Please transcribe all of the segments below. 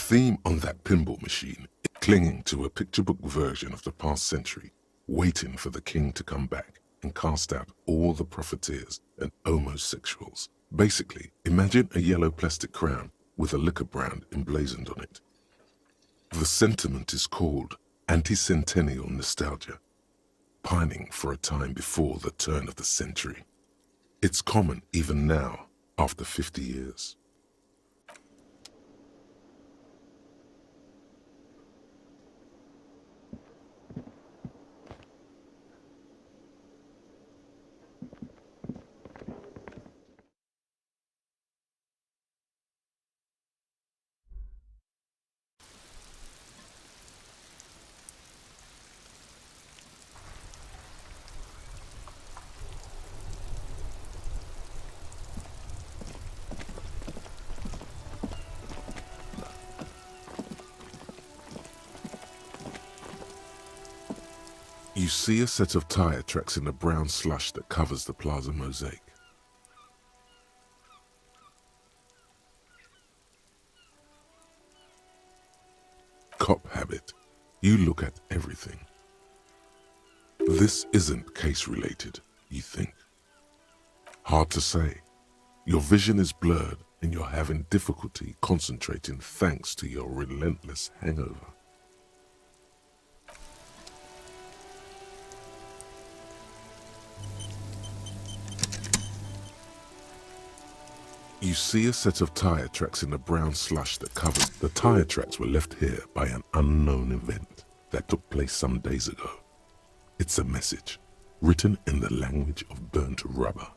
theme on that pinball machine is clinging to a picture book version of the past century, waiting for the king to come back and cast out all the profiteers and homosexuals. Basically, imagine a yellow plastic crown with a liquor brand emblazoned on it. The sentiment is called anti-centennial nostalgia, pining for a time before the turn of the century. It's common even now, after 50 years. You see a set of tire tracks in the brown slush that covers the plaza mosaic. Cop habit. You look at everything. This isn't case-related, you think. Hard to say. Your vision is blurred and you're having difficulty concentrating thanks to your relentless hangover. You see a set of tire tracks in the brown slush that covers. The tire tracks were left here by an unknown event that took place some days ago. It's a message, written in the language of burnt rubber.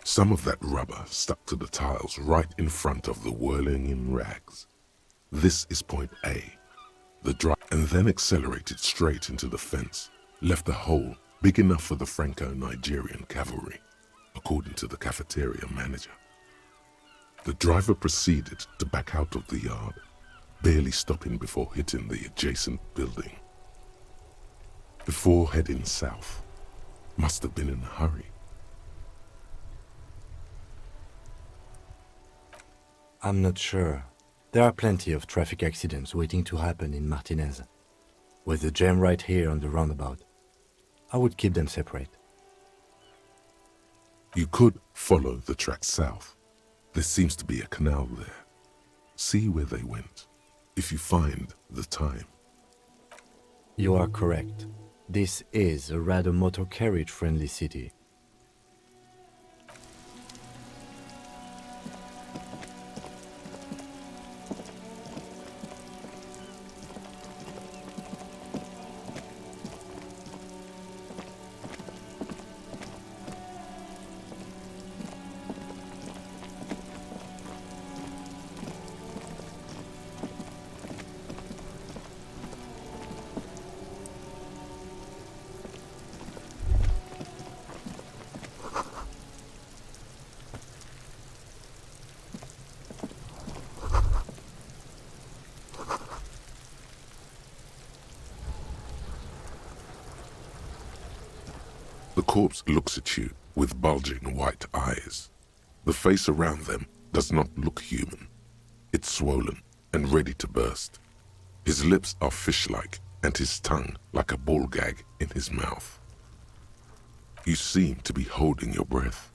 Some of that rubber stuck to the tiles right in front of the whirling in rags. This is point A. The drive and then accelerated straight into the fence, left a hole big enough for the Franco-Nigerian cavalry, according to the cafeteria manager. The driver proceeded to back out of the yard, barely stopping before hitting the adjacent building. Before heading south, must have been in a hurry. I'm not sure. There are plenty of traffic accidents waiting to happen in Martinez. With the jam right here on the roundabout, I would keep them separate. You could follow the track south. There seems to be a canal there. See where they went, if you find the time. You are correct. This is a rather motor carriage-friendly city. The corpse looks at you with bulging white eyes. The face around them does not look human. It's swollen and ready to burst. His lips are fish-like and his tongue like a ball gag in his mouth. You seem to be holding your breath.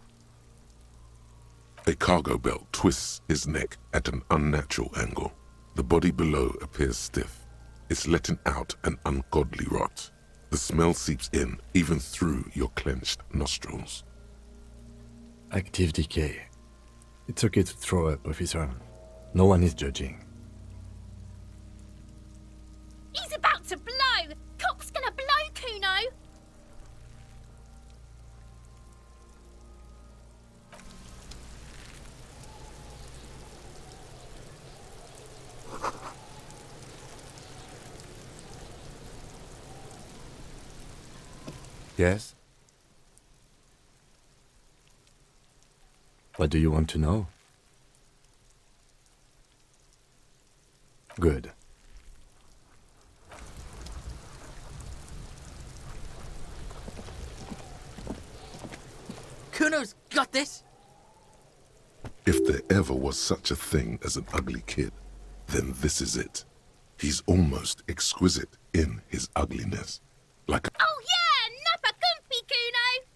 A cargo belt twists his neck at an unnatural angle. The body below appears stiff. It's letting out an ungodly rot. The smell seeps in, even through your clenched nostrils. Active decay. It's okay to throw up, officer. No one is judging. He's about to blow! Cop's gonna blow, Kuno! Yes? What do you want to know? Good. Kuno's got this! If there ever was such a thing as an ugly kid, then this is it. He's almost exquisite in his ugliness. Like a Oh yeah, Nappa Gumpy, Kuno!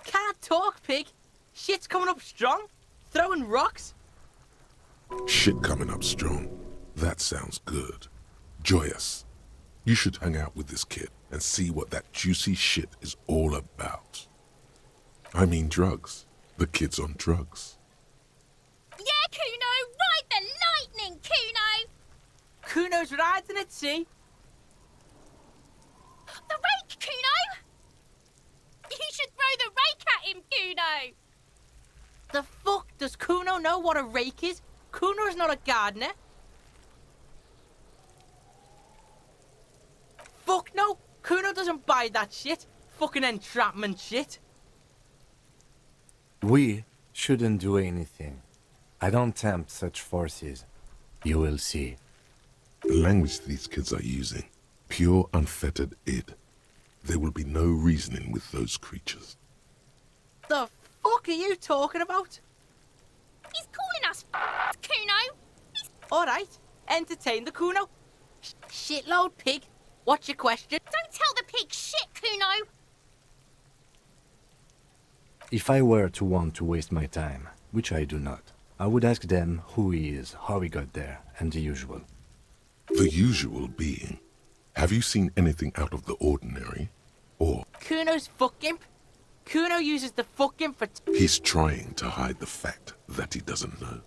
Can't talk, pig. Shit's coming up strong. Throwing rocks. shit coming up strong. That sounds good. Joyous. You should hang out with this kid and see what that juicy shit is all about. I mean drugs. The kid's on drugs. Yeah, Kuno, ride the lightning, Kuno! Kuno's riding it, see? The rake, Kuno! You should throw the rake at him, Kuno! The fuck does Kuno know what a rake is? Kuno's not a gardener. Fuck no! Kuno doesn't buy that shit. Fucking entrapment shit. We shouldn't do anything. I don't tempt such forces. You will see. The language these kids are using, pure unfettered id. There will be no reasoning with those creatures. The fuck are you talking about? He's calling us Kuno! Alright, entertain the Kuno. Shitload pig. What's your question? Don't tell the pig shit, Kuno! If I were to want to waste my time, which I do not, I would ask them who he is, how he got there, and the usual. The usual being, have you seen anything out of the ordinary? Or Kuno's fuck imp. Kuno uses the fuck imp for he's trying to hide the fact that he doesn't know.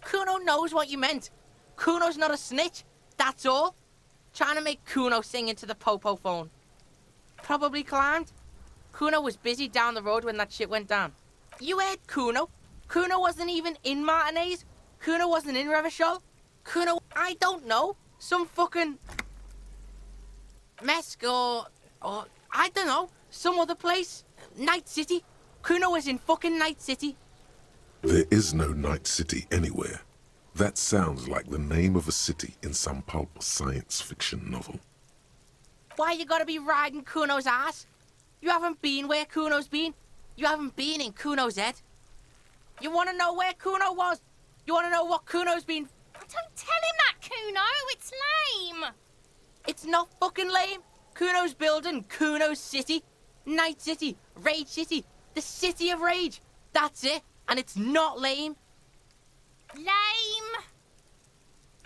Kuno knows what you meant. Kuno's not a snitch. That's all. Trying to make Kuno sing into the popo phone. Probably climbed. Kuno was busy down the road when that shit went down. You heard Kuno. Kuno wasn't even in Martinez. Kuno wasn't in Revachol. Kuno, I don't know. Some fucking Mesk or I don't know. Some other place. Night City. Kuno was in fucking Night City. There is no Night City anywhere. That sounds like the name of a city in some pulp science fiction novel. Why you gotta be riding Kuno's ass? You haven't been where Kuno's been. You haven't been in Kuno's head. You wanna know where Kuno was? You wanna know what Kuno's been? Don't tell him that, Kuno! It's lame! It's not fucking lame. Kuno's building Kuno's city. Night City. Rage City. The City of Rage. That's it. And it's not lame. Lame!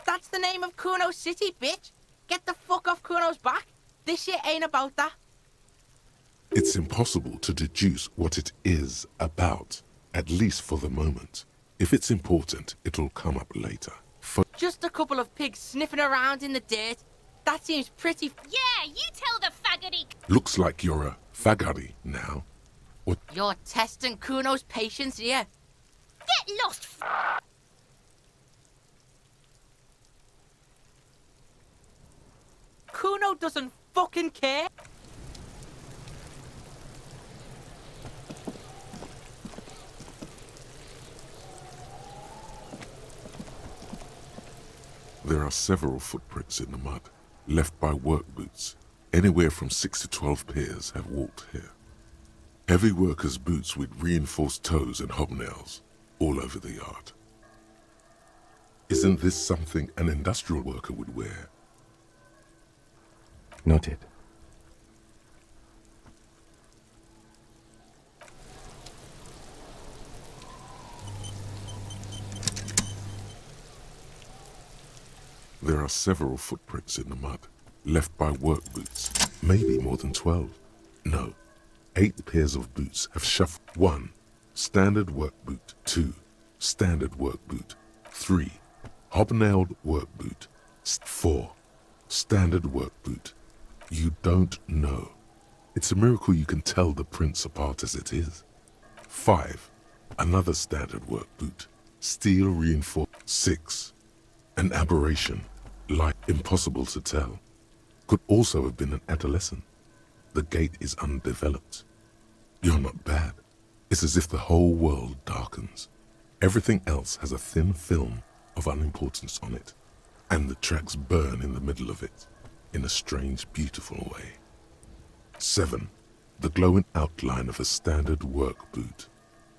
That's the name of Kuno's city, bitch. Get the fuck off Kuno's back. This shit ain't about that. It's impossible to deduce what it is about, at least for the moment. If it's important, it'll come up later. Just a couple of pigs sniffing around in the dirt. That seems pretty. Yeah, you tell the faggoty. Looks like you're a faggoty now. What? You're testing Kuno's patience here. Get lost, Kuno doesn't fucking care. There are several footprints in the mud, left by work boots. Anywhere from 6 to 12 pairs have walked here. Heavy workers' boots with reinforced toes and hobnails all over the yard. Isn't this something an industrial worker would wear? Noted. There are several footprints in the mud, left by work boots, maybe more than 12. No, 8 pairs of boots have shuffled. 1. Standard work boot. 2. Standard work boot. 3. Hobnailed work boot. 4. Standard work boot. You don't know. It's a miracle you can tell the prints apart as it is. 5. Another standard work boot. Steel reinforced. 6. An aberration. Like impossible to tell. Could also have been an adolescent. The gate is undeveloped. You're not bad. It's as if the whole world darkens. Everything else has a thin film of unimportance on it, and the tracks burn in the middle of it, in a strange, beautiful way. 7. The glowing outline of a standard work boot.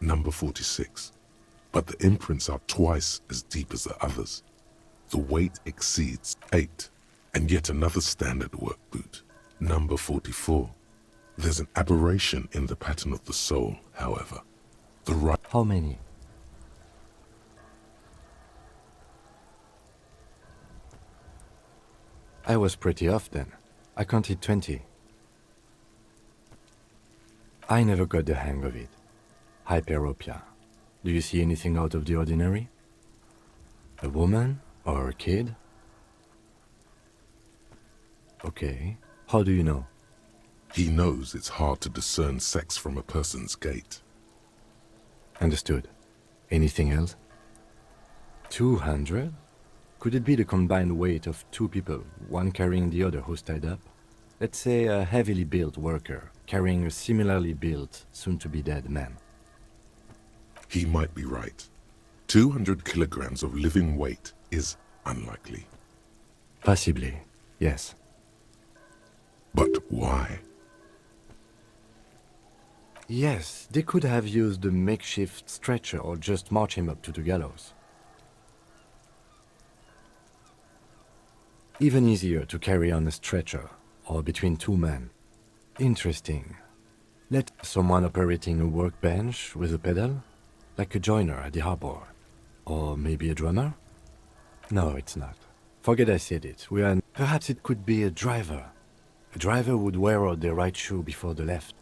number 46. But the imprints are twice as deep as the others. The weight exceeds 8. And yet another standard work boot, number 44. There's an aberration in the pattern of the sole, however. The right... How many? I was pretty off then. I counted 20. I never got the hang of it. Hyperopia. Do you see anything out of the ordinary? A woman or a kid? Okay. How do you know? He knows it's hard to discern sex from a person's gait. Understood. Anything else? 200? Could it be the combined weight of two people, one carrying the other who's tied up? Let's say a heavily built worker carrying a similarly built, soon-to-be-dead man. He might be right. 200 kilograms of living weight is unlikely. Possibly, yes. But why? Yes, they could have used a makeshift stretcher or just march him up to the gallows. Even easier to carry on a stretcher, or between two men. Interesting. Let someone operating a workbench with a pedal? Like a joiner at the harbor. Or maybe a drummer? No, it's not. Forget I said it. Perhaps it could be a driver. A driver would wear out their right shoe before the left.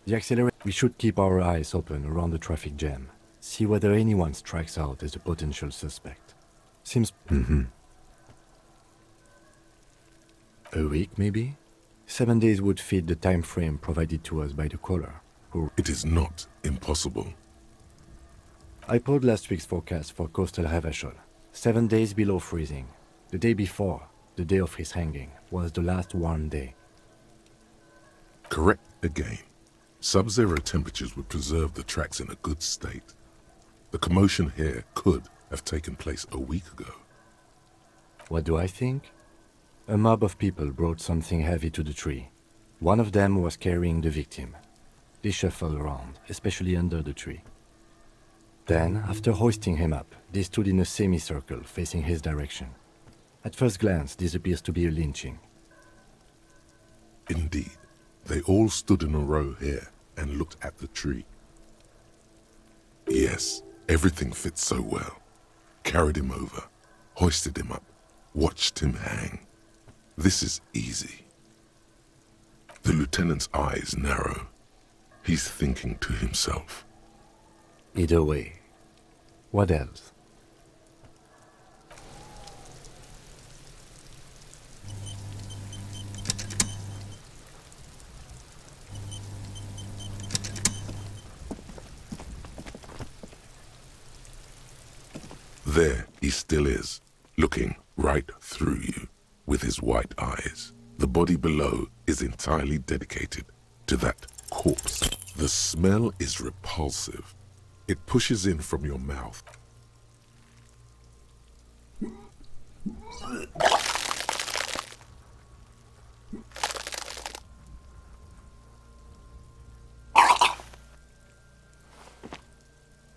The accelerator. We should keep our eyes open around the traffic jam. See whether anyone strikes out as a potential suspect. Seems... A week, maybe? 7 days would fit the time frame provided to us by the caller, who... It is not impossible. I pulled last week's forecast for coastal Havashol. 7 days below freezing. The day before, the day of his hanging, was the last warm day. Correct again. Sub-zero temperatures would preserve the tracks in a good state. The commotion here could have taken place a week ago. What do I think? A mob of people brought something heavy to the tree. One of them was carrying the victim. They shuffled around, especially under the tree. Then, after hoisting him up, they stood in a semicircle facing his direction. At first glance, this appears to be a lynching. Indeed, they all stood in a row here and looked at the tree. Yes, everything fits so well. Carried him over, hoisted him up, watched him hang. This is easy. The lieutenant's eyes narrow. He's thinking to himself. Either way. What else? There he still is, looking right through you with his white eyes. The body below is entirely dedicated to that corpse. The smell is repulsive. It pushes in from your mouth.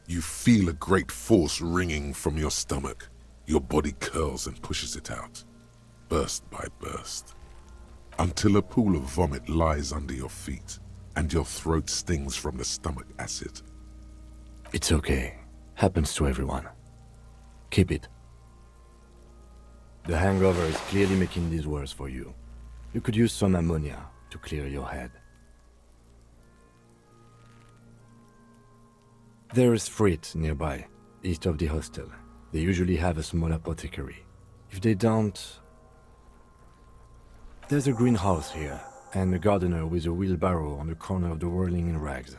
You feel a great force ringing from your stomach. Your body curls and pushes it out, burst by burst, until a pool of vomit lies under your feet and your throat stings from the stomach acid. It's okay. Happens to everyone. Keep it. The hangover is clearly making this worse for you. You could use some ammonia to clear your head. There is Frit nearby, east of the hostel. They usually have a small apothecary. If they don't... There's a greenhouse here, and a gardener with a wheelbarrow on the corner of the whirling in rags.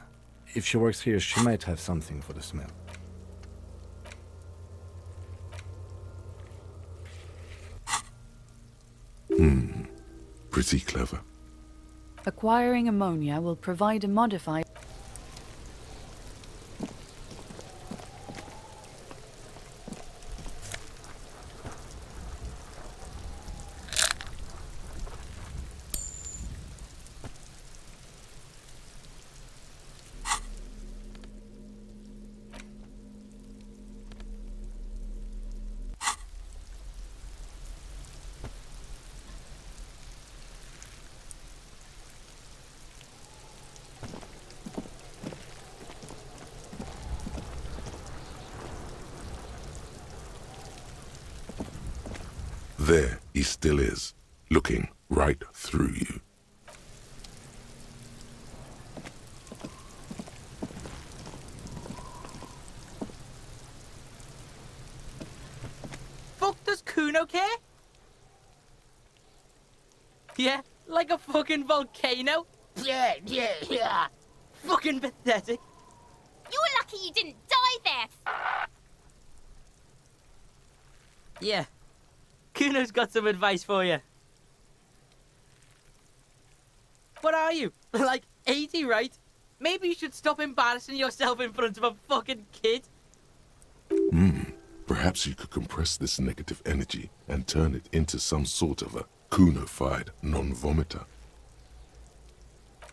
If she works here, she might have something for the smell. Pretty clever. Acquiring ammonia will provide a modified... There he still is, looking right through you. Fuck does Kuno care? Yeah, like a fucking volcano. Yeah. Fucking pathetic. You're lucky you didn't die there. Yeah. Kuno's got some advice for you. What are you? Like 80, right? Maybe you should stop embarrassing yourself in front of a fucking kid. Perhaps you could compress this negative energy and turn it into some sort of a Kuno-fied non-vomiter.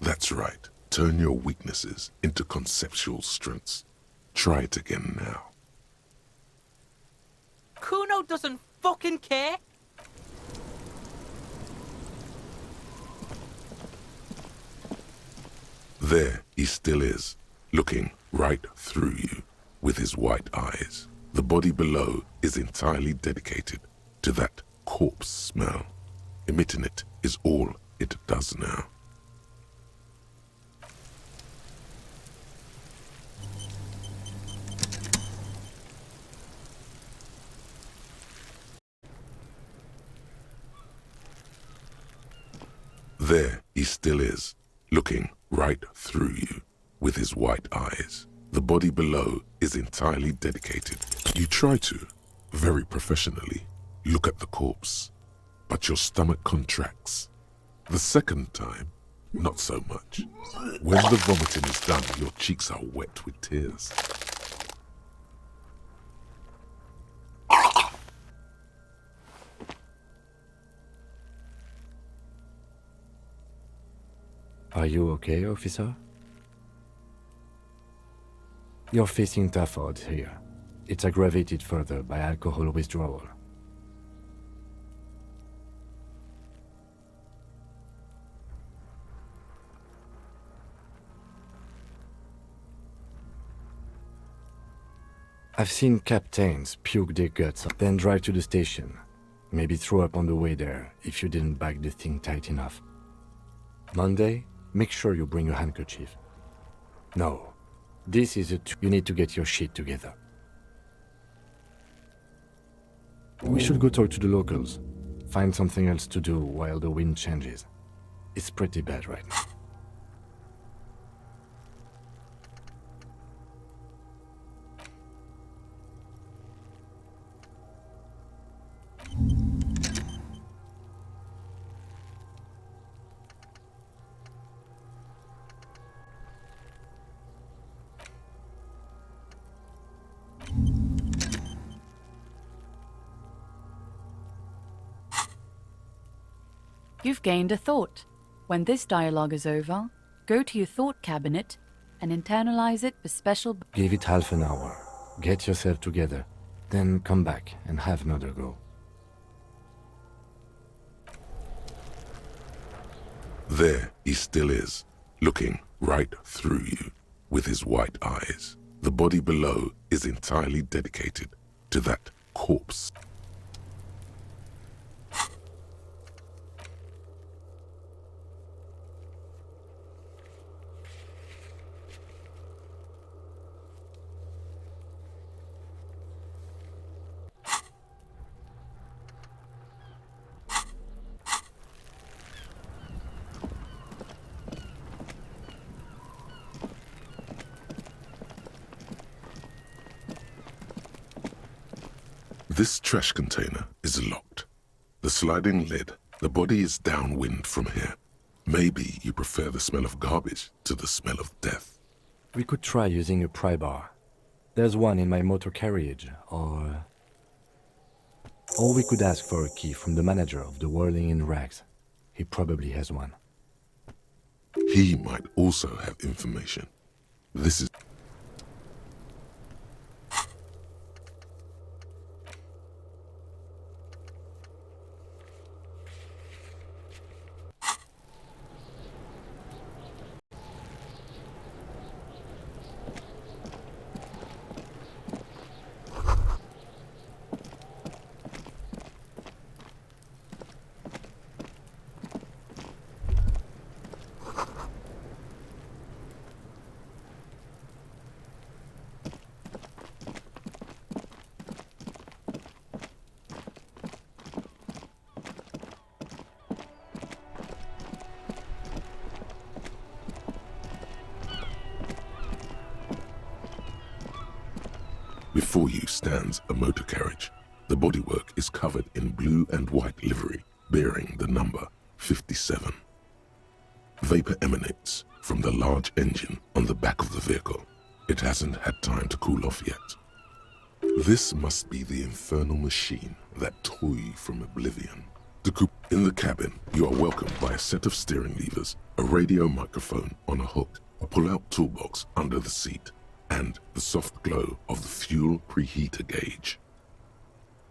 That's right. Turn your weaknesses into conceptual strengths. Try it again now. Kuno doesn't fucking care. There he still is, looking right through you with his white eyes. The body below is entirely dedicated to that corpse smell. Emitting it is all it does now. There he still is, looking right through you with his white eyes. The body below is entirely dedicated. You try to, very professionally, look at the corpse, but your stomach contracts. The second time, not so much. When the vomiting is done, your cheeks are wet with tears. Are you okay, officer? You're facing tough odds here. It's aggravated further by alcohol withdrawal. I've seen captains puke their guts up, then drive to the station. Maybe throw up on the way there if you didn't bag the thing tight enough. Monday, make sure you bring a handkerchief. No. This is it. You need to get your shit together. We should go talk to the locals. Find something else to do while the wind changes. It's pretty bad right now. You've gained a thought. When this dialogue is over, go to your thought cabinet and internalize it with special... Give it half an hour. Get yourself together. Then come back and have another go. There he still is, looking right through you with his white eyes. The body below is entirely dedicated to that corpse. This trash container is locked. The sliding lid, the body is downwind from here. Maybe you prefer the smell of garbage to the smell of death. We could try using a pry bar. There's one in my motor carriage, or we could ask for a key from the manager of the Whirling in Rags. He probably has one. He might also have information. This is... Before you stands a motor carriage. The bodywork is covered in blue and white livery, bearing the number 57. Vapor emanates from the large engine on the back of the vehicle. It hasn't had time to cool off yet. This must be the infernal machine that tore you from oblivion. In the cabin, you are welcomed by a set of steering levers, a radio microphone on a hook, a pull-out toolbox under the seat, and the soft glow of the fuel preheater gauge.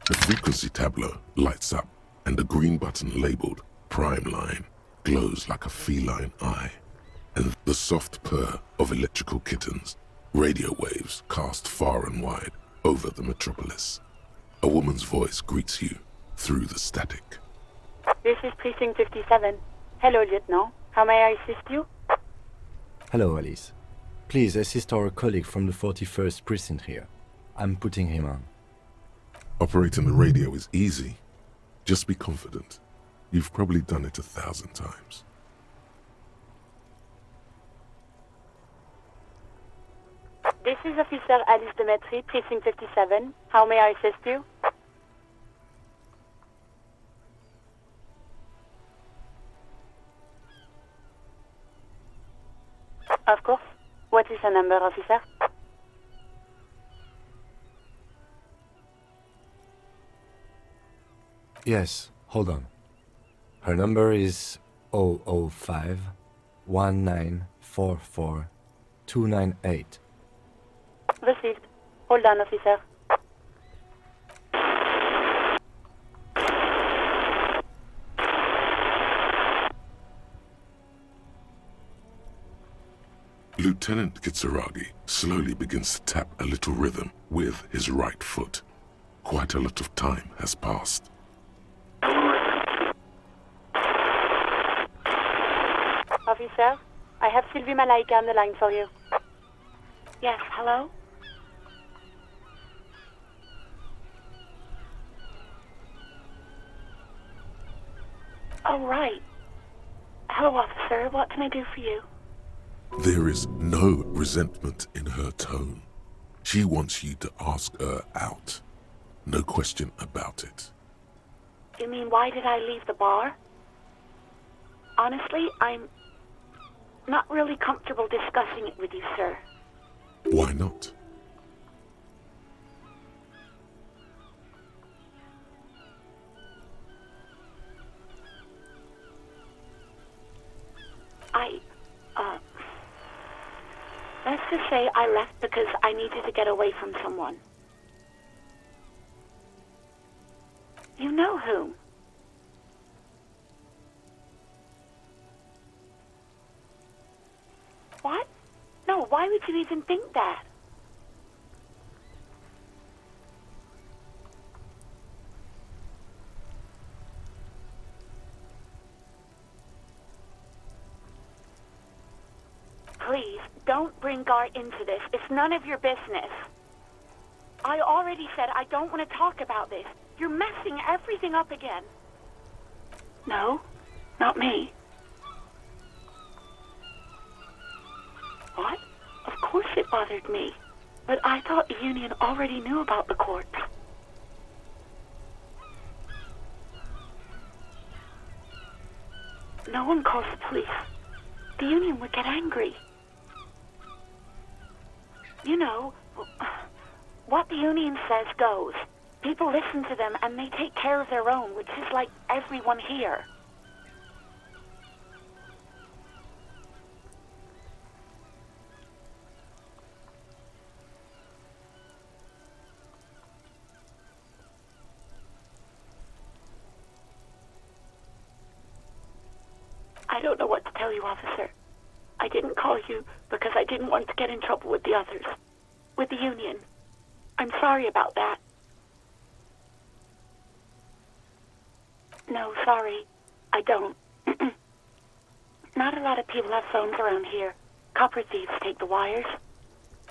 The frequency tableau lights up, and a green button labeled Prime Line glows like a feline eye, and the soft purr of electrical kittens, radio waves cast far and wide over the metropolis. A woman's voice greets you through the static. This is Precinct 57. Hello, Lieutenant. How may I assist you? Hello, Alice. Please assist our colleague from the 41st precinct here. I'm putting him on. Operating the radio is easy. Just be confident. You've probably done it 1,000 times. This is Officer Alice Demetri, Precinct 57. How may I assist you? Of course. What is the number, officer? Yes, hold on. Her number is 005 1944 298. Received. Hold on, officer. Lieutenant Kitsuragi slowly begins to tap a little rhythm with his right foot. Quite a lot of time has passed. Officer, I have Sylvie Malaika on the line for you. Yes, hello? Oh, right. Hello, officer. What can I do for you? There is no resentment in her tone. She wants you to ask her out. No question about it. You mean, why did I leave the bar? Honestly, I'm not really comfortable discussing it with you, sir. Why not? Let's just say I left because I needed to get away from someone. You know whom? What? No, why would you even think that? Please, don't bring Gar into this. It's none of your business. I already said I don't want to talk about this. You're messing everything up again. No, not me. What? Of course it bothered me. But I thought the Union already knew about the corpse. No one calls the police. The Union would get angry. You know, what the Union says goes. People listen to them and they take care of their own, which is like everyone here. I don't know what to tell you, officer. I didn't call you because I didn't want to get in trouble with the others. With the Union. I'm sorry about that. No, sorry. I don't. Not a lot of people have phones around here. Copper thieves take the wires.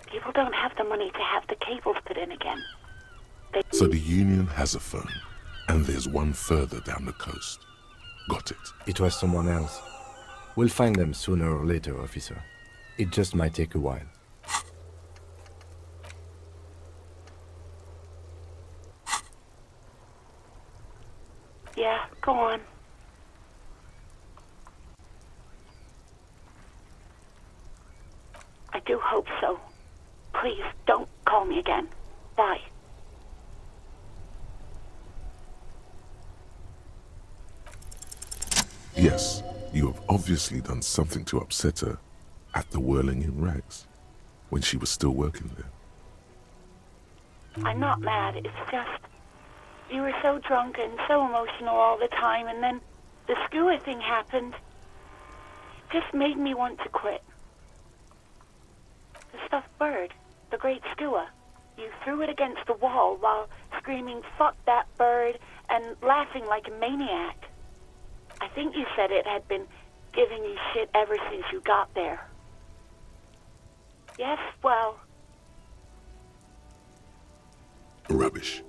People don't have the money to have the cables put in again. So the Union has a phone, and there's one further down the coast. Got it. It was someone else. We'll find them sooner or later, officer. It just might take a while. do hope so. Please, don't call me again. Bye. Yes, you have obviously done something to upset her at the Whirling in Rags when she was still working there. I'm not mad, it's just... You were so drunk and so emotional all the time, and then the skua thing happened. It just made me want to quit. The stuffed bird, the great skua, you threw it against the wall while screaming, "Fuck that bird," and laughing like a maniac. I think you said it had been giving you shit ever since you got there. Yes, well... Rubbish.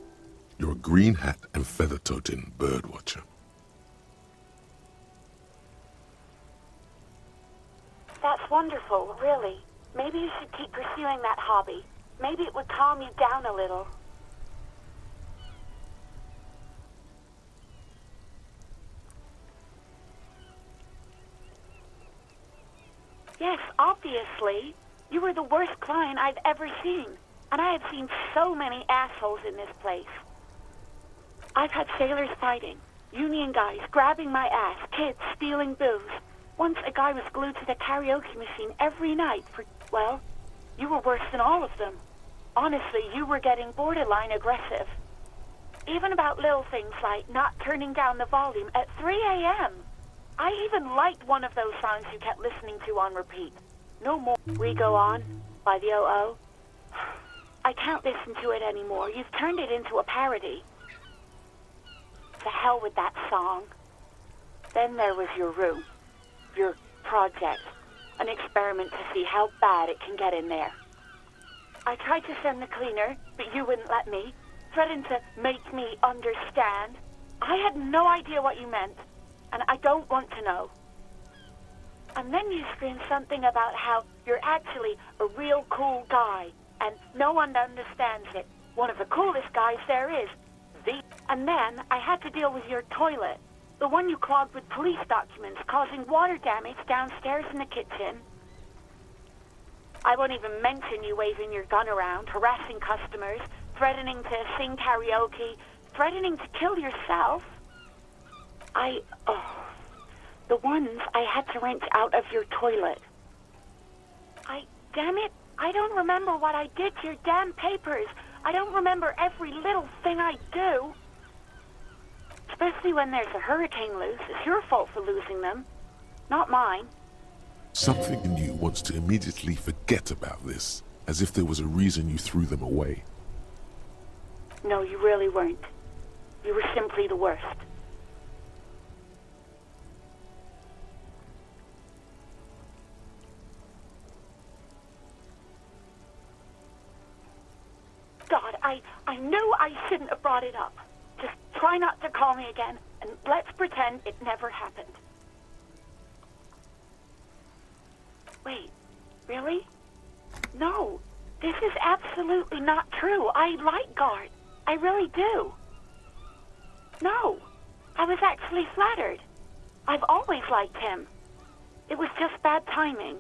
You're a green hat and feather-toting bird watcher. That's wonderful, really. Maybe you should keep pursuing that hobby. Maybe it would calm you down a little. Yes, obviously. You were the worst client I've ever seen. And I have seen so many assholes in this place. I've had sailors fighting, union guys grabbing my ass, kids stealing booze. Once a guy was glued to the karaoke machine every night for, well, you were worse than all of them. Honestly, you were getting borderline aggressive. Even about little things like not turning down the volume at 3 a.m. I even liked one of those songs you kept listening to on repeat. No more. We Go On by the O.O. I can't listen to it anymore. You've turned it into a parody. To hell with that song. Then there was your room. Your project. An experiment to see how bad it can get in there. I tried to send the cleaner, but you wouldn't let me. Threatened to make me understand. I had no idea what you meant, and I don't want to know. And then you screamed something about how you're actually a real cool guy, and no one understands it. One of the coolest guys there is. And then I had to deal with your toilet. The one you clogged with police documents, causing water damage downstairs in the kitchen. I won't even mention you waving your gun around, harassing customers, threatening to sing karaoke, threatening to kill yourself. The ones I had to wrench out of your toilet. Damn it, I don't remember what I did to your damn papers. I don't remember every little thing I do. Especially when there's a hurricane loose. It's your fault for losing them, not mine. Something in you wants to immediately forget about this, as if there was a reason you threw them away. No, you really weren't. You were simply the worst. God, I knew I shouldn't have brought it up. Just try not to call me again, and let's pretend it never happened. Wait, really? No, this is absolutely not true. I like Gart. I really do. No, I was actually flattered. I've always liked him. It was just bad timing.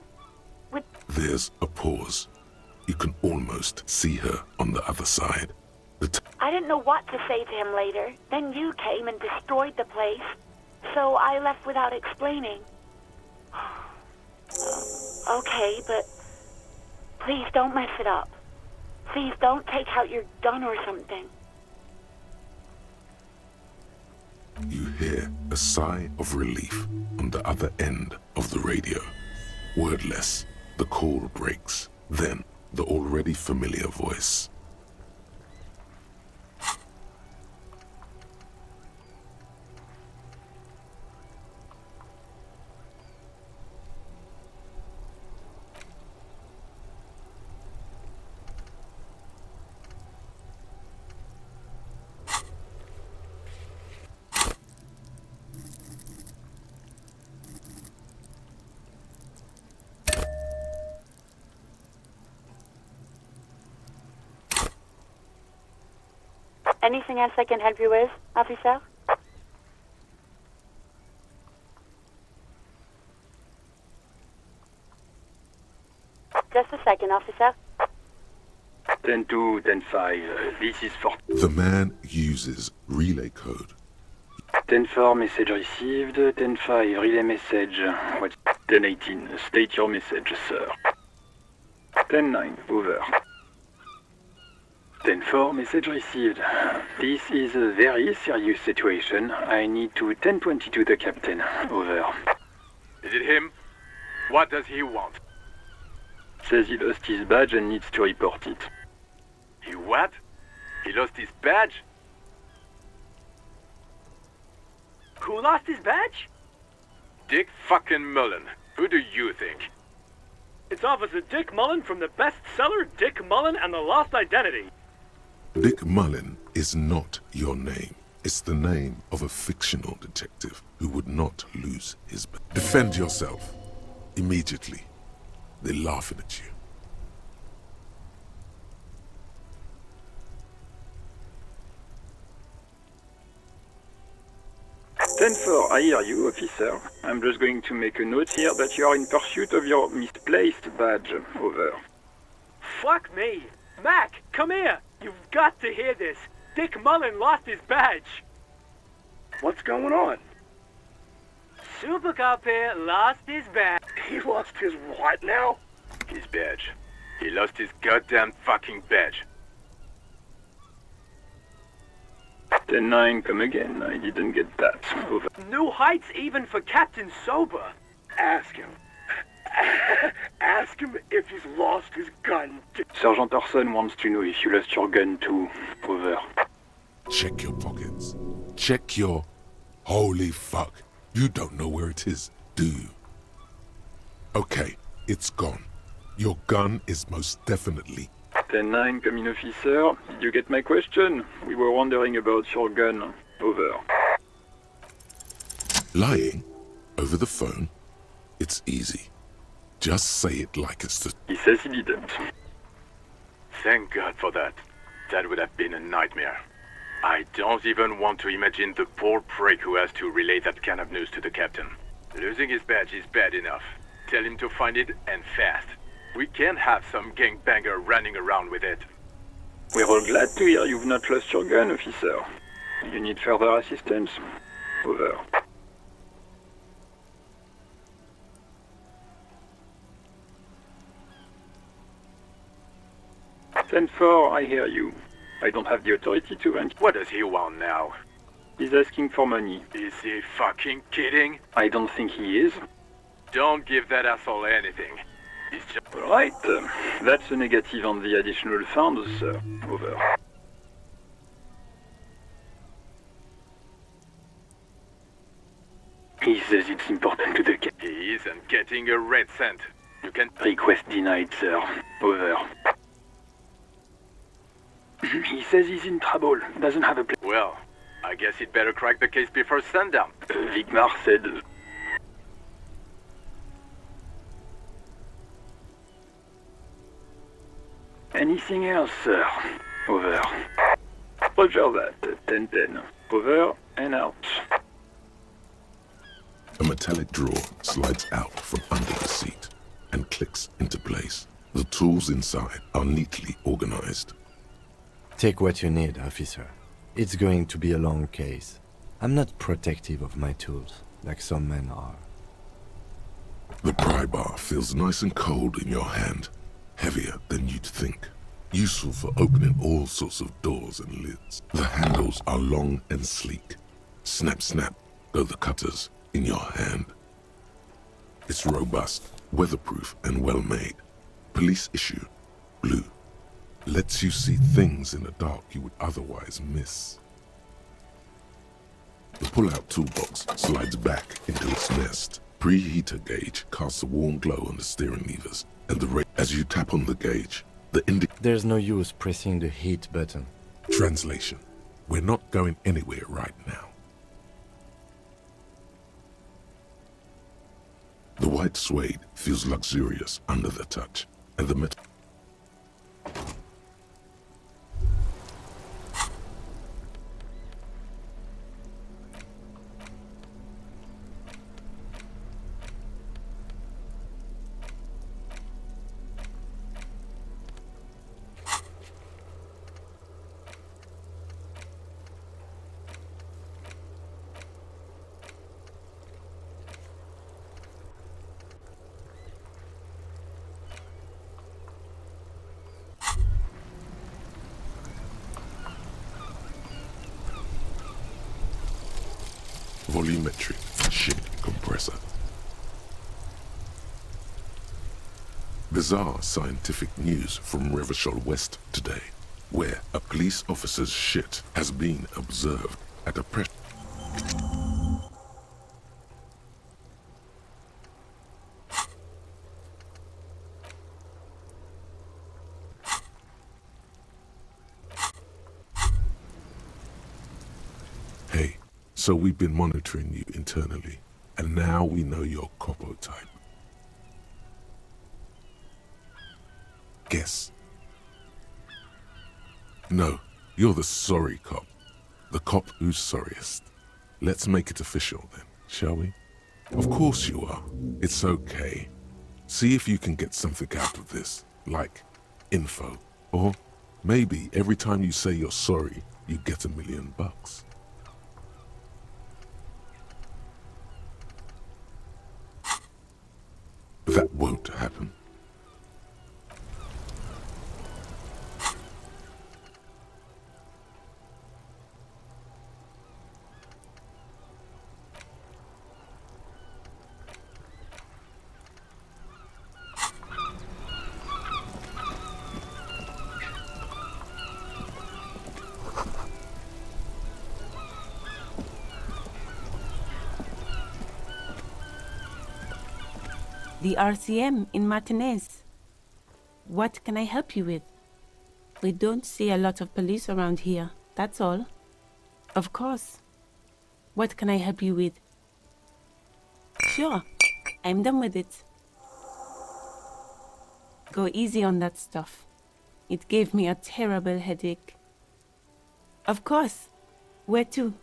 There's a pause. You can almost see her on the other side. I didn't know what to say to him later. Then you came and destroyed the place. So I left without explaining. Okay, but please don't mess it up. Please don't take out your gun or something. You hear a sigh of relief on the other end of the radio. Wordless, the call breaks. Then, the already familiar voice. Anything else I can help you with, officer? Just a second, officer. 10-2, 10-5. This is for The man uses relay code. 10-4, message received. 10-5, relay message. What? 10-18, state your message, sir. 10-9, over. 10-4, message received. This is a very serious situation. I need to 10-22 the captain. Over. Is it him? What does he want? Says he lost his badge and needs to report it. He what? He lost his badge? Who lost his badge? Dick fucking Mullen. Who do you think? It's Officer Dick Mullen from the bestseller Dick Mullen and the Lost Identity. Dick Mullen is not your name. It's the name of a fictional detective who would not lose his... Defend yourself. Immediately. They're laughing at you. Ten four, I hear you, officer. I'm just going to make a note here that you are in pursuit of your misplaced badge. Over. Fuck me. Mac, come here. You've got to hear this. Dick Mullen lost his badge. What's going on? Super Cop here lost his badge. He lost his what now? His badge. He lost his goddamn fucking badge. 10-9, come again. I didn't get that. Over. New heights even for Captain Sober. Ask him. Ask him if he's lost his gun. Sergeant Orson wants to know if you lost your gun too. Over. Check your pockets. Check your... Holy fuck. You don't know where it is, do you? Okay, it's gone. Your gun is most definitely... 10-9, come in, officer. Did you get my question? We were wondering about your gun. Over. Lying? Over the phone? It's easy. Just say it like it's the... He says he didn't. Thank God for that. That would have been a nightmare. I don't even want to imagine the poor prick who has to relay that kind of news to the captain. Losing his badge is bad enough. Tell him to find it, and fast. We can't have some gangbanger running around with it. We're all glad to hear you've not lost your gun, officer. You need further assistance? Over. Ten four, I hear you. I don't have the authority to rent. What does he want now? He's asking for money. Is he fucking kidding? I don't think he is. Don't give that asshole anything. He's just... Right. That's a negative on the additional funds, sir. Over. He says it's important to the case. He isn't getting a red cent. You can... Request denied, sir. Over. He says he's in trouble. Doesn't have a plan. Well, I guess he'd better crack the case before sundown. Vigmar said... Anything else, sir? Over. Roger that. 10-10. Over and out. A metallic drawer slides out from under the seat and clicks into place. The tools inside are neatly organized. Take what you need, officer. It's going to be a long case. I'm not protective of my tools, like some men are. The pry bar feels nice and cold in your hand, heavier than you'd think. Useful for opening all sorts of doors and lids. The handles are long and sleek. Snap, snap, go the cutters in your hand. It's robust, weatherproof, and well-made. Police issue, blue. Lets you see things in the dark you would otherwise miss. The pull-out toolbox slides back into its nest. Preheater gauge casts a warm glow on the steering levers, and as you tap on the gauge, the There's no use pressing the heat button. Translation: we're not going anywhere right now. The white suede feels luxurious under the touch, and the metal... volumetric ship compressor. Bizarre scientific news from Revachol West today, where a police officer's shit has been observed at a pressure. Hey, so we've been monitoring you internally, and now we know your Copo type. Guess. No, you're the sorry cop. The cop who's sorriest. Let's make it official then, shall we? Of course you are. It's okay. See if you can get something out of this, like info. Or maybe every time you say you're sorry, you get $1 million. That won't happen. The RCM in Martinez. What can I help you with? We don't see a lot of police around here, that's all. Of course. What can I help you with? Sure, I'm done with it. Go easy on that stuff. It gave me a terrible headache. Of course. Where to?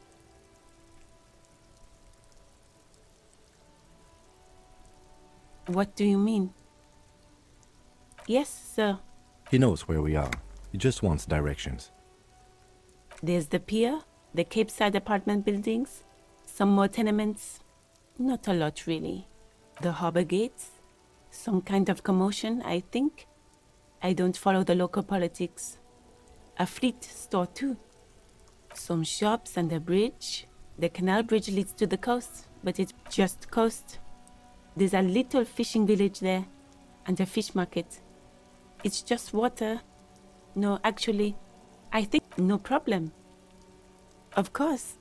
What do you mean? Yes, sir. He knows where we are. He just wants directions. There's the pier, the Cape Side apartment buildings, some more tenements. Not a lot, really. The harbor gates, some kind of commotion, I think. I don't follow the local politics. A fleet store, too. Some shops and a bridge. The canal bridge leads to the coast, but it's just coast. There's a little fishing village there, and a fish market. It's just water. No, actually, I think no problem. Of course.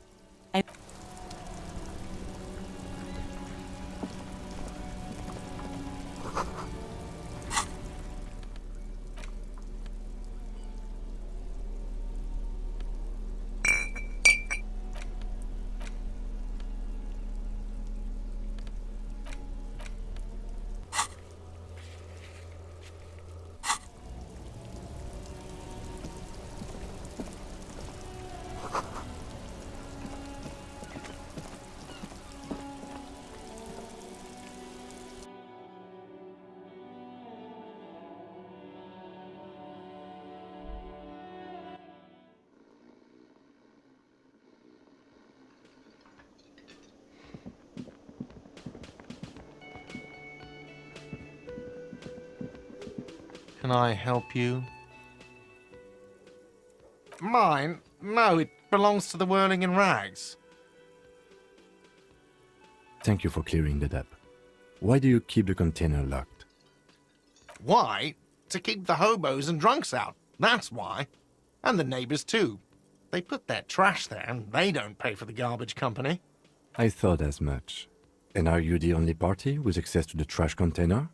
Can I help you? Mine? No, it belongs to the Whirling in Rags. Thank you for clearing that up. Why do you keep the container locked? Why? To keep the hobos and drunks out. That's why. And the neighbors too. They put their trash there and they don't pay for the garbage company. I thought as much. And are you the only party with access to the trash container?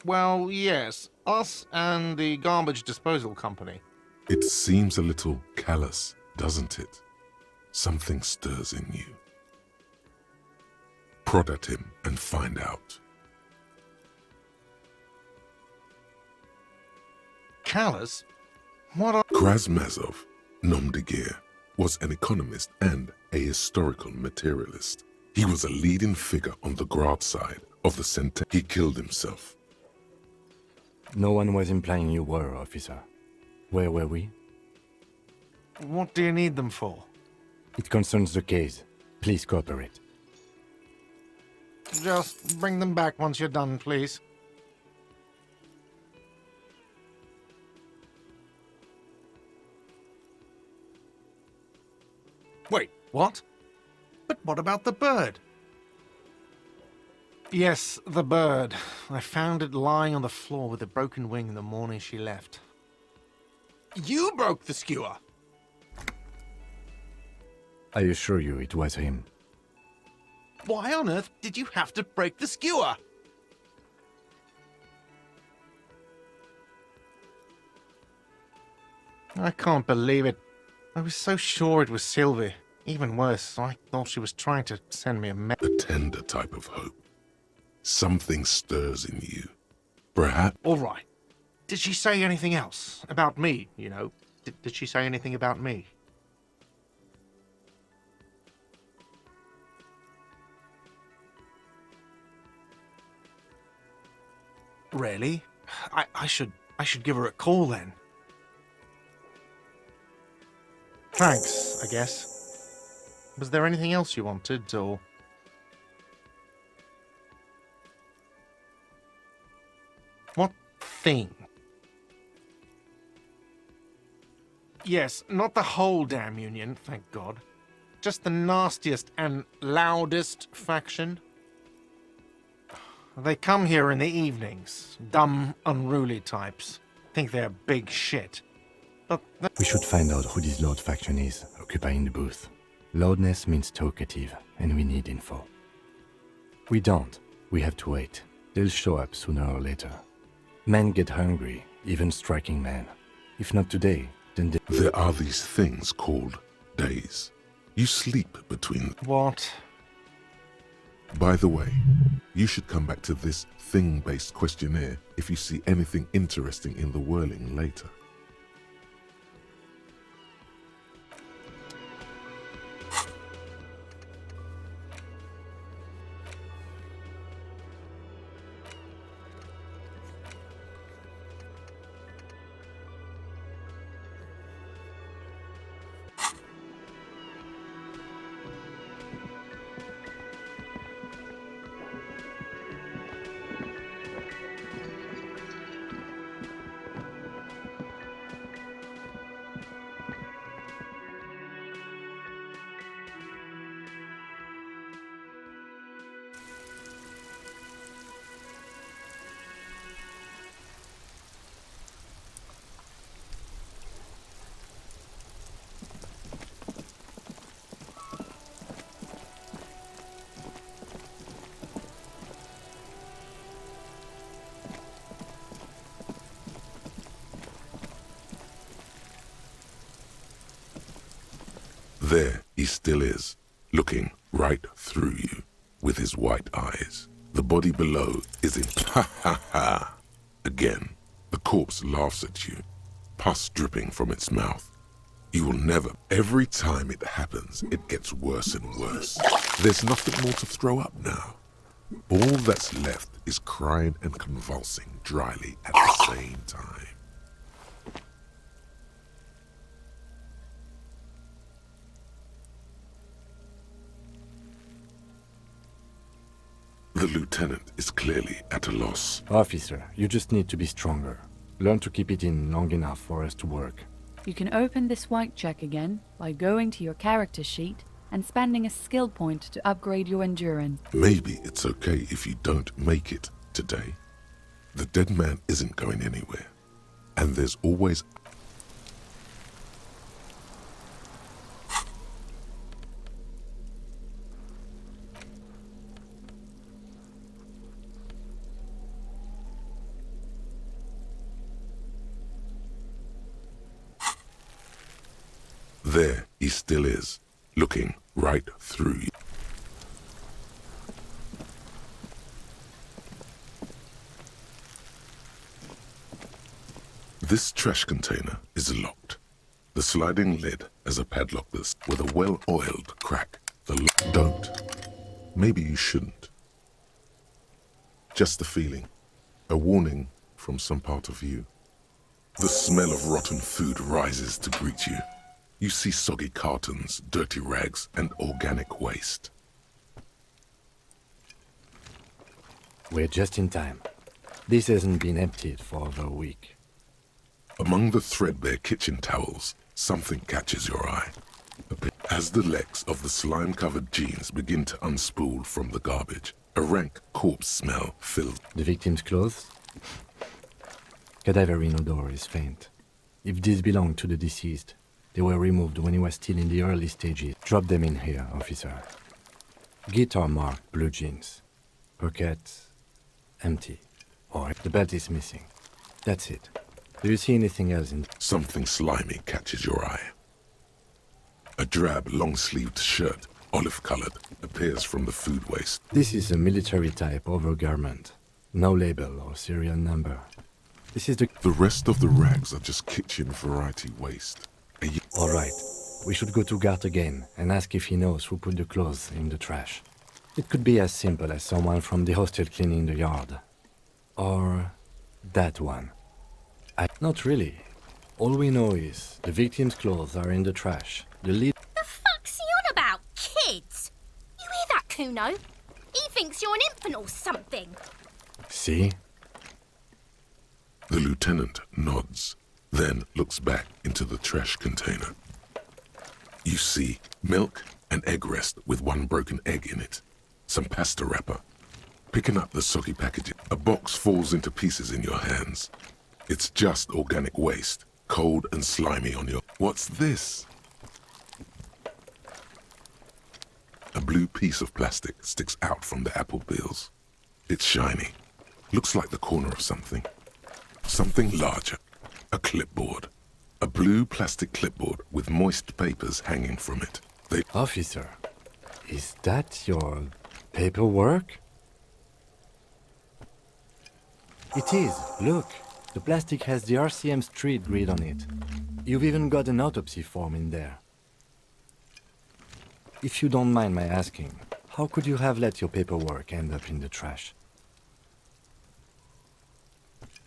Well, yes. Us and the garbage disposal company. It seems a little callous, doesn't it? Something stirs in you. Prod at him and find out. Callous? What are... Krasmazov, nom de guerre, was an economist and a historical materialist. He was a leading figure on the Grad side of the Center. He killed himself. No one was implying you were, officer. Where were we? What do you need them for? It concerns the case. Please cooperate. Just bring them back once you're done, please. Wait, what? But What about the bird? Yes, the bird. I found it lying on the floor with a broken wing the morning she left. You broke the skewer! I assure you it was him. Why on earth did you have to break the skewer? I can't believe it. I was so sure it was Sylvie. Even worse, I thought she was trying to send me a A tender type of hope. Something stirs in you. Perhaps. All right. Did she say anything else? About me, you know? Did she say anything about me? Really? I should give her a call then. Thanks, I guess. Was there anything else you wanted, or...? What thing? Yes, not the whole damn Union, thank God. Just the nastiest and loudest faction. They come here in the evenings. Dumb, unruly types. Think they're big shit. But... We should find out who this Lord faction is, occupying the booth. Loudness means talkative, and we need info. We don't. We have to wait. They'll show up sooner or later. Men get hungry, even striking men. If not today, then they... There are these things called days. You sleep between... What? By the way, you should come back to this thing-based questionnaire if you see anything interesting in the whirling later. There he still is, looking right through you with his white eyes. The body below is in ha. Again, the corpse laughs at you, pus dripping from its mouth. You will never. Every time it happens, it gets worse and worse. There's nothing more to throw up now. All that's left is crying and convulsing dryly at the same time. The lieutenant is clearly at a loss. Officer, you just need to be stronger. Learn to keep it in long enough for us to work. You can open this white check again by going to your character sheet and spending a skill point to upgrade your endurance. Maybe it's okay if you don't make it today. The dead man isn't going anywhere. And there's always... There he still is, looking right through you. This trash container is locked. The sliding lid has a padlock this with a well-oiled crack. The lock don't. Maybe you shouldn't. Just a feeling, a warning from some part of you. The smell of rotten food rises to greet you. You see soggy cartons, dirty rags, and organic waste. We're just in time. This hasn't been emptied for over a week. Among the threadbare kitchen towels, something catches your eye. As the legs of the slime-covered jeans begin to unspool from the garbage, a rank corpse smell fills. The victim's clothes? Cadaverine odor is faint. If these belong to the deceased, they were removed when he was still in the early stages. Drop them in here, officer. Guitar marked blue jeans. Pocket empty. Or the belt is missing. That's it. Do you see anything else in... Something slimy catches your eye. A drab, long-sleeved shirt, olive-colored, appears from the food waste. This is a military-type overgarment. No label or serial number. This is the... The rest of the rags are just kitchen variety waste. All right. We should go to Gart again and ask if he knows who put the clothes in the trash. It could be as simple as someone from the hostel cleaning the yard. Or that one. Not really. All we know is the victim's clothes are in the trash. The lead... The fuck's he on about, kids? You hear that, Kuno? He thinks you're an infant or something. See? The lieutenant nods, then looks back into the trash container. You see milk and egg rest with one broken egg in it, some pasta wrapper. Picking up the soggy packaging, a box falls into pieces in your hands. It's just organic waste, cold and slimy on your... What's this? A blue piece of plastic sticks out from the apple peels. It's shiny. Looks like the corner of something. Something larger. A clipboard. A blue plastic clipboard with moist papers hanging from it. Officer, is that your paperwork? It is. Look. The plastic has the RCM street grid on it. You've even got an autopsy form in there. If you don't mind my asking, how could you have let your paperwork end up in the trash?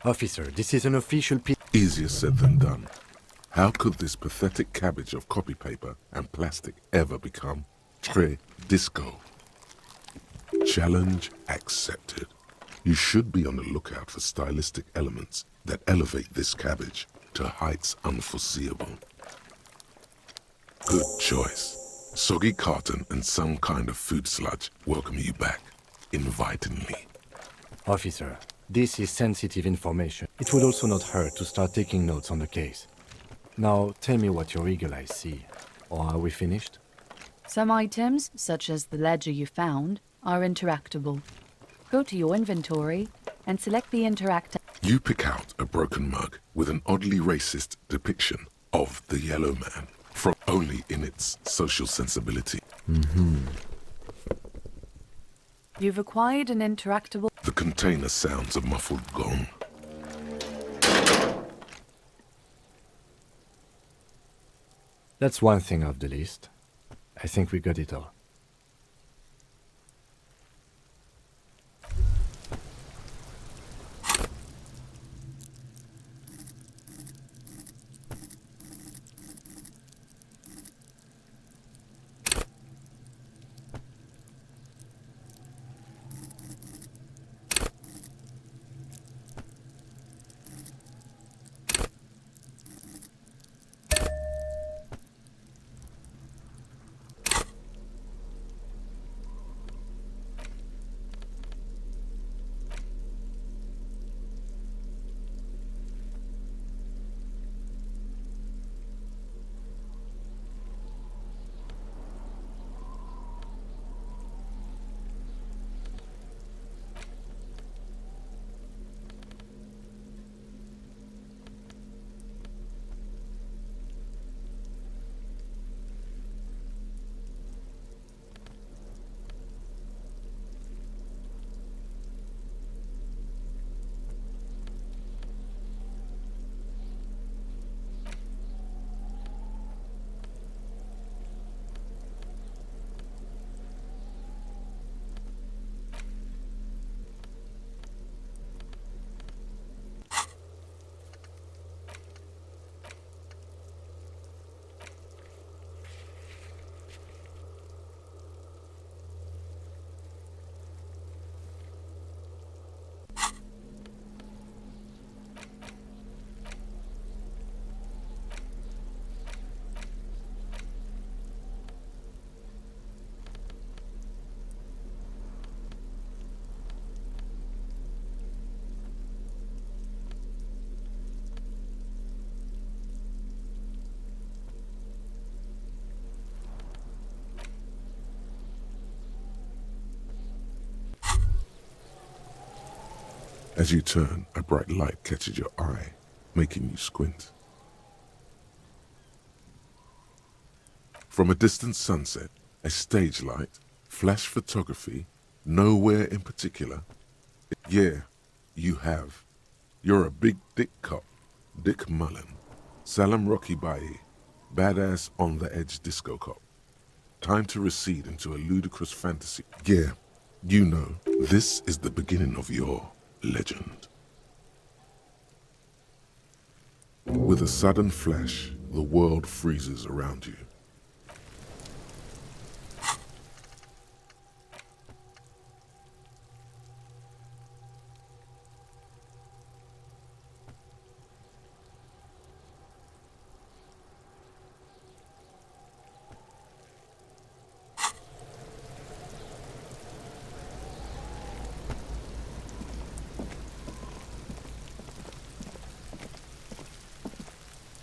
Officer, this is an official piece... Easier said than done. How could this pathetic cabbage of copy paper and plastic ever become très disco? Challenge accepted. You should be on the lookout for stylistic elements that elevate this cabbage to heights unforeseeable. Good choice. Soggy carton and some kind of food sludge welcome you back, invitingly. Officer, this is sensitive information. It would also not hurt to start taking notes on the case. Now, tell me what your eagle eyes see. Or are we finished? Some items, such as the ledger you found, are interactable. Go to your inventory and select the interactor. You pick out a broken mug with an oddly racist depiction of the yellow man, from only in its social sensibility. You've acquired an interactable... The container sounds a muffled gong. That's one thing off the list. I think we got it all. As you turn, a bright light catches your eye, making you squint. From a distant sunset, a stage light, flash photography, nowhere in particular. Yeah, you have. You're a big dick cop, Dick Mullen, Salam Rocky Bayi, badass on the edge disco cop. Time to recede into a ludicrous fantasy. Yeah, you know, this is the beginning of your legend. With a sudden flash, the world freezes around you.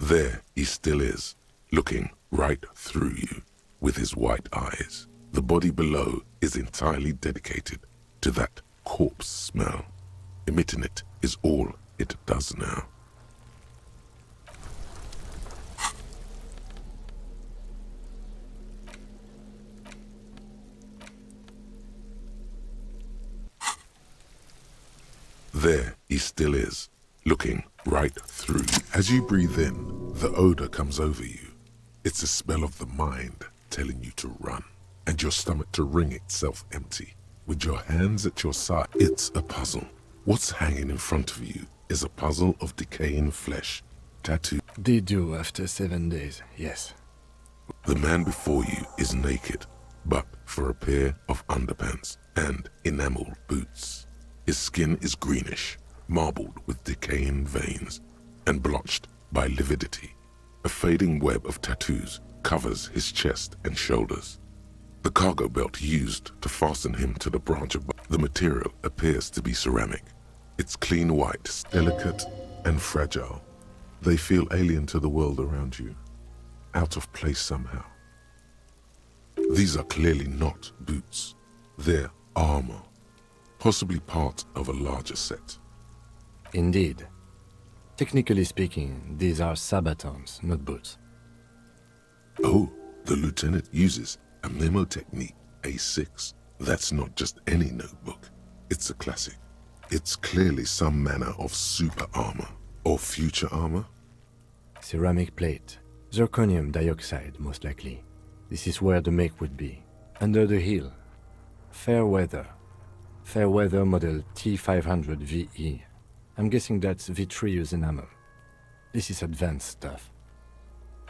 There he still is, looking right through you with his white eyes. The body below is entirely dedicated to that corpse smell. Emitting it is all it does now. There he still is, looking right through you. As you breathe in, the odor comes over you. It's a smell of the mind telling you to run, and your stomach to wring itself empty. With your hands at your side, it's a puzzle. What's hanging in front of you is a puzzle of decaying flesh, tattooed. They do after 7 days, yes. The man before you is naked, but for a pair of underpants and enameled boots. His skin is greenish, marbled with decaying veins, and blotched by lividity. A fading web of tattoos covers his chest and shoulders. The cargo belt used to fasten him to the branch above. The material appears to be ceramic. It's clean white, delicate and fragile. They feel alien to the world around you, out of place somehow. These are clearly not boots. They're armor, possibly part of a larger set. Indeed. Technically speaking, these are sabatons, not boots. Oh, the lieutenant uses a memo technique, A6. That's not just any notebook. It's a classic. It's clearly some manner of super armor, or future armor. Ceramic plate. Zirconium dioxide, most likely. This is where the make would be. Under the hill. Fair weather. Fair weather model T500 VE. I'm guessing that's vitreous enamel. This is advanced stuff.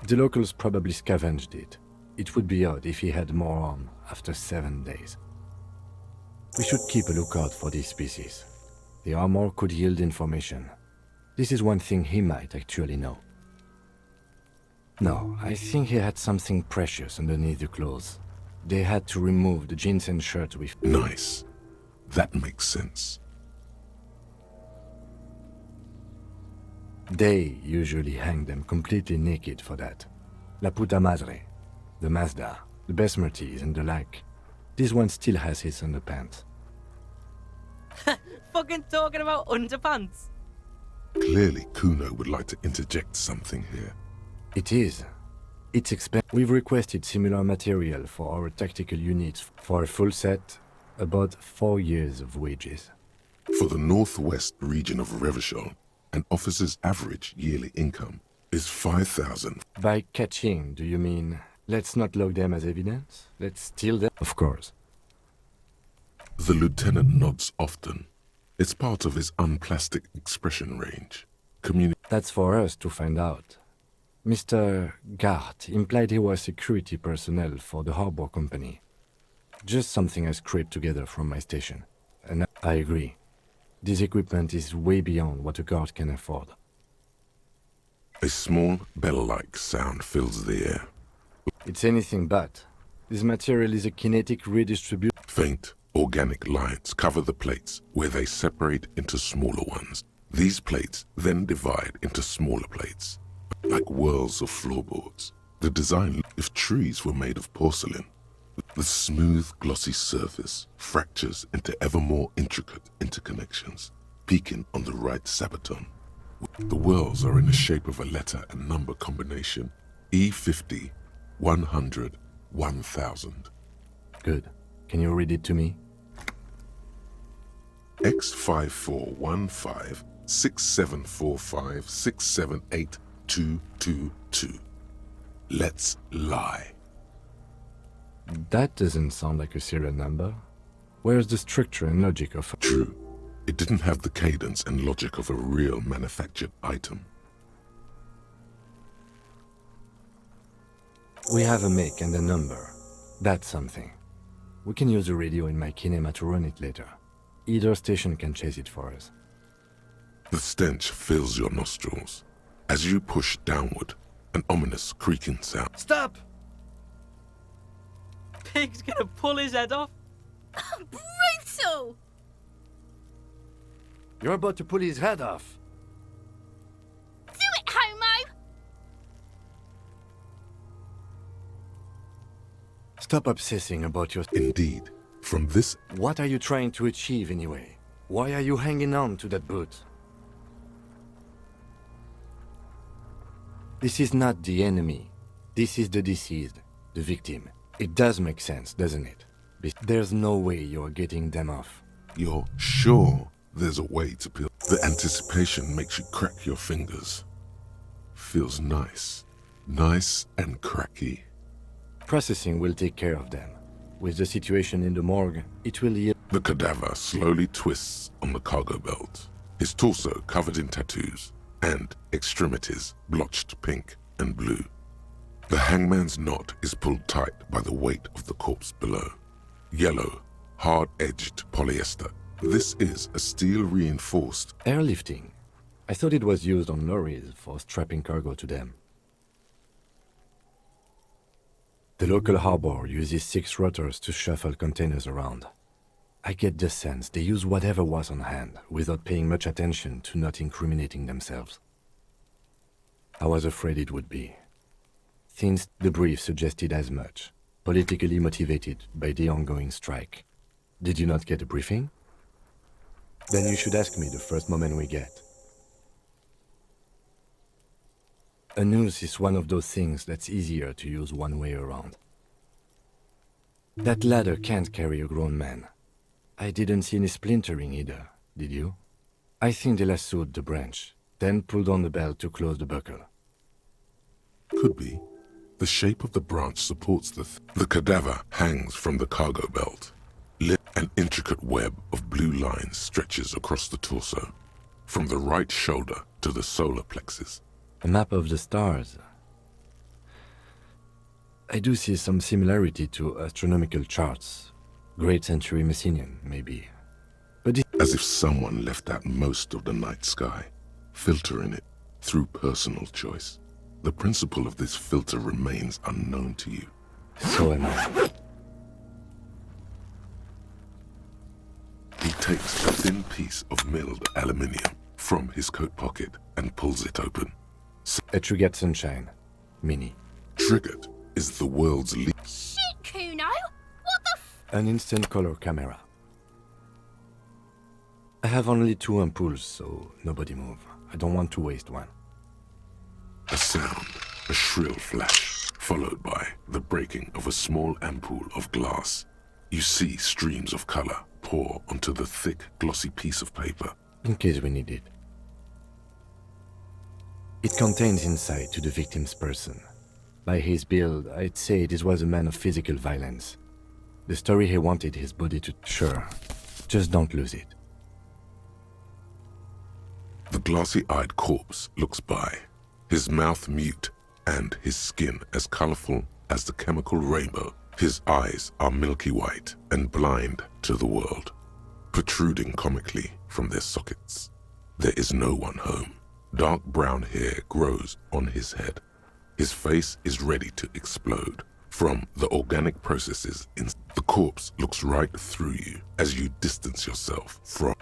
The locals probably scavenged it. It would be odd if he had more on after 7 days. We should keep a lookout for these species. The armor could yield information. This is one thing he might actually know. No, I think he had something precious underneath the clothes. They had to remove the jeans and shirt with... Nice. That makes sense. They usually hang them completely naked for that. La puta madre, the Mazda, the Besmerties and the like. This one still has his underpants. Fucking talking about underpants. Clearly, Kuno would like to interject something here. It is. It's expensive. We've requested similar material for our tactical units for a full set, about 4 years of wages. For the northwest region of Revachol, an officer's average yearly income is 5,000. By catching, do you mean let's not log them as evidence? Let's steal them? Of course. The lieutenant nods often. It's part of his unplastic expression range. That's for us to find out. Mr. Gart implied he was security personnel for the harbor company. Just something I scraped together from my station. And I agree. This equipment is way beyond what a guard can afford. A small bell-like sound fills the air. It's anything but. This material is a kinetic redistribution. Faint, organic lines cover the plates where they separate into smaller ones. These plates then divide into smaller plates, like whirls of floorboards. The design, if trees were made of porcelain, the smooth, glossy surface fractures into ever more intricate interconnections. peeking on the right sabaton. The whorls are in the shape of a letter and number combination. E50, 100, 1000. Good. Can you read it to me? X5415 6745 678222. Let's lie. That doesn't sound like a serial number. Where's the structure and logic of... True. It didn't have the cadence and logic of a real manufactured item. We have a make and a number. That's something. We can use the radio in my kinema to run it later. Either station can chase it for us. The stench fills your nostrils. As you push downward, an ominous creaking sound. Stop! Pig's gonna pull his head off. Brutal! You're about to pull his head off. Do it, Homo! Stop obsessing about your... Indeed, from this... What are you trying to achieve anyway? Why are you hanging on to that boot? This is not the enemy. This is the deceased, the victim. It does make sense, doesn't it? There's no way you're getting them off. You're sure there's a way to peel. The anticipation makes you crack your fingers. Feels nice. Nice and cracky. Processing will take care of them. With the situation in the morgue, it will yield... The cadaver slowly twists on the cargo belt, his torso covered in tattoos, and extremities blotched pink and blue. The hangman's knot is pulled tight by the weight of the corpse below. Yellow, hard-edged polyester. This is a steel-reinforced... Airlifting. I thought it was used on lorries for strapping cargo to them. The local harbor uses 6 rotors to shuffle containers around. I get the sense they use whatever was on hand without paying much attention to not incriminating themselves. I was afraid it would be. Since the brief suggested as much, politically motivated by the ongoing strike. Did you not get a briefing? Then you should ask me the first moment we get. A noose is one of those things that's easier to use one way around. That ladder can't carry a grown man. I didn't see any splintering either, did you? I think they lassoed the branch, then pulled on the belt to close the buckle. Could be. The shape of the branch supports the cadaver hangs from the cargo belt. An intricate web of blue lines stretches across the torso, from the right shoulder to the solar plexus. A map of the stars. I do see some similarity to astronomical charts. Great Century Messinian, maybe. But as if someone left out most of the night sky, filtering it through personal choice. The principle of this filter remains unknown to you. So am I. He takes a thin piece of milled aluminium from his coat pocket and pulls it open. A Trigger Sunshine. Mini. Triggered is the world's Shit, Kuno! What the f... An instant color camera. I have only 2 ampoules, so nobody move. I don't want to waste one. A sound, a shrill flash, followed by the breaking of a small ampoule of glass. You see streams of color pour onto the thick, glossy piece of paper. In case we need it. It contains insight to the victim's person. By his build, I'd say this was a man of physical violence. The story he wanted his body to... Sure, just don't lose it. The glassy-eyed corpse looks by, his mouth mute and his skin as colorful as the chemical rainbow. His eyes are milky white and blind to the world, protruding comically from their sockets. There is no one home. Dark brown hair grows on his head. His face is ready to explode from the organic processes in the corpse looks right through you as you distance yourself from.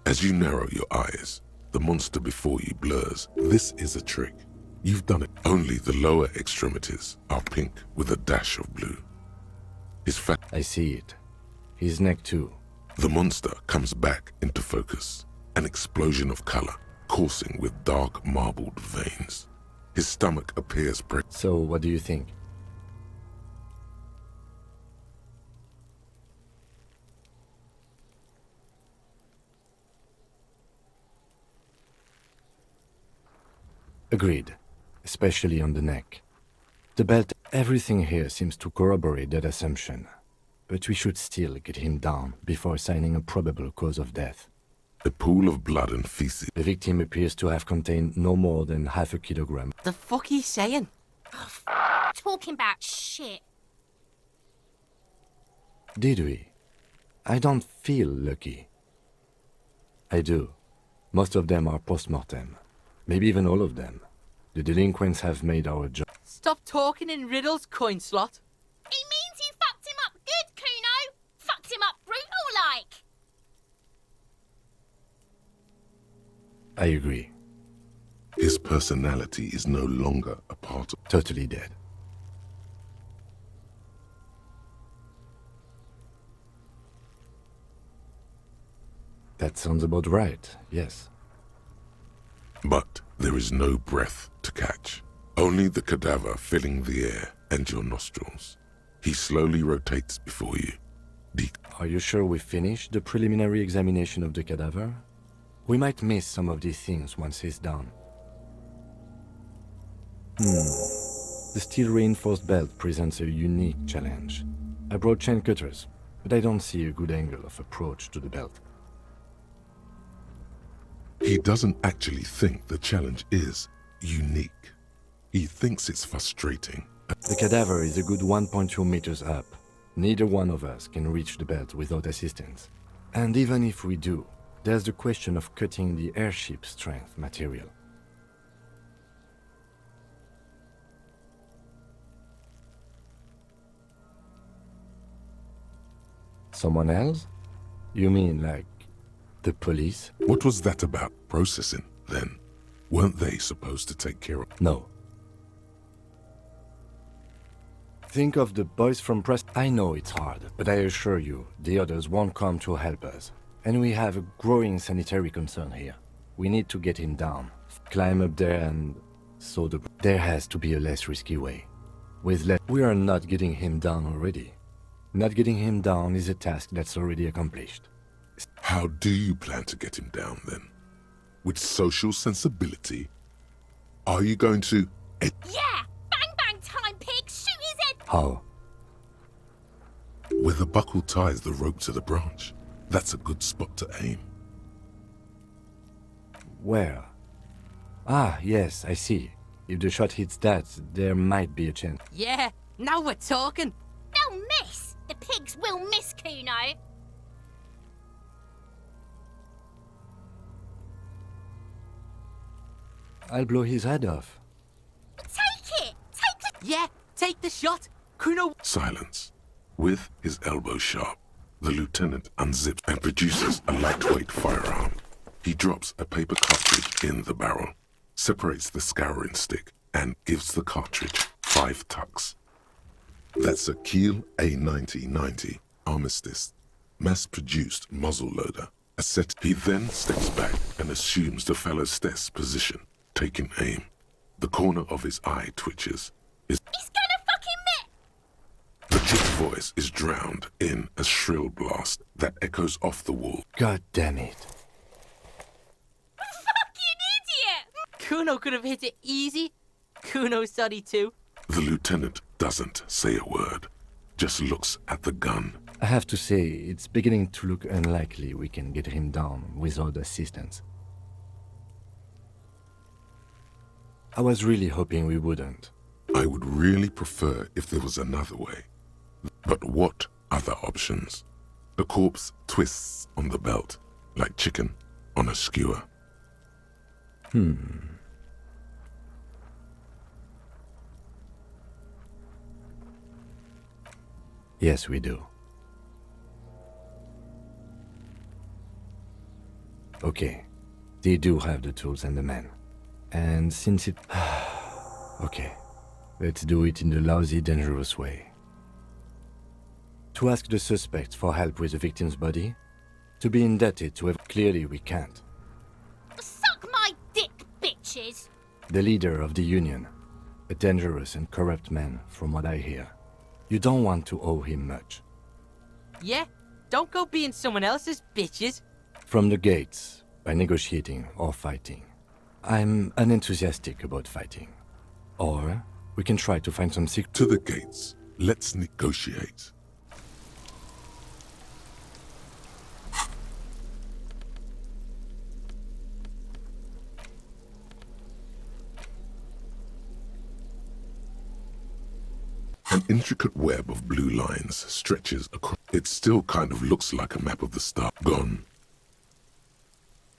As you narrow your eyes, the monster before you blurs. This is a trick. You've done it. Only the lower extremities are pink with a dash of blue. His I see it. His neck too. The monster comes back into focus, an explosion of color, coursing with dark marbled veins. His stomach appears So, what do you think? Agreed, especially on the neck. The belt, everything here seems to corroborate that assumption, but we should still get him down before assigning a probable cause of death. A pool of blood and feces. The victim appears to have contained no more than half a kilogram. The fuck he's saying? Talking about shit. Did we? I don't feel lucky. I do. Most of them are post-mortem. Maybe even all of them. The delinquents have made our job. Stop talking in riddles, coin slot. He means you fucked him up good, Kuno. Fucked him up brutal-like. I agree. His personality is no longer a part of... Totally dead. That sounds about right, yes. But there is no breath to catch. Only the cadaver filling the air and your nostrils. He slowly rotates before you. Are you sure we finished the preliminary examination of the cadaver? We might miss some of these things once he's done. The steel-reinforced belt presents a unique challenge. I brought chain cutters, but I don't see a good angle of approach to the belt. He doesn't actually think the challenge is unique. He thinks it's frustrating. The cadaver is a good 1.2 meters up. Neither one of us can reach the belt without assistance. And even if we do, there's the question of cutting the airship strength material. Someone else? You mean like the police? What was that about? Processing, then? Weren't they supposed to take care of... No. Think of the boys from press. I know it's hard, but I assure you, the others won't come to help us. And we have a growing sanitary concern here. We need to get him down. Climb up there and... There has to be a less risky way. We are not getting him down already. Not getting him down is a task that's already accomplished. How do you plan to get him down, then? With social sensibility? Are you going to... Yeah! Bang bang time, pig! Shoot his head! How? Where the buckle ties the rope to the branch. That's a good spot to aim. Where? Ah, yes, I see. If the shot hits that, there might be a chance. Yeah, now we're talking. They'll miss! The pigs will miss, Kuno. I'll blow his head off. Take it! Take the... Yeah, take the shot. Kuno... Silence. With his elbow sharp, the lieutenant unzips and produces a lightweight firearm. He drops a paper cartridge in the barrel, separates the scouring stick, and gives the cartridge 5 tucks. That's a Kiel A9090 Armistice, mass-produced muzzleloader. He then steps back and assumes the fellow's desk position, taking aim. The corner of his eye twitches. He's gonna fucking miss! The chick's voice is drowned in a shrill blast that echoes off the wall. God damn it. Fucking idiot! Kuno could have hit it easy. Kuno's sorry too. The lieutenant doesn't say a word, just looks at the gun. I have to say, it's beginning to look unlikely we can get him down without assistance. I was really hoping we wouldn't. I would really prefer if there was another way. But what other options? The corpse twists on the belt, like chicken on a skewer. Yes, we do. Okay, they do have the tools and the men. And since it... Okay, let's do it in the lousy, dangerous way. To ask the suspect for help with the victim's body? To be indebted to... Clearly we can't. the leader of the Union. A dangerous and corrupt man, from what I hear. You don't want to owe him much. Yeah? Don't go being someone else's bitches. From the gates, by negotiating or fighting. I'm unenthusiastic about fighting. Or we can try to find some secret. To the gates. Let's negotiate. An intricate web of blue lines stretches across. It still kind of looks like a map of the star. Gone.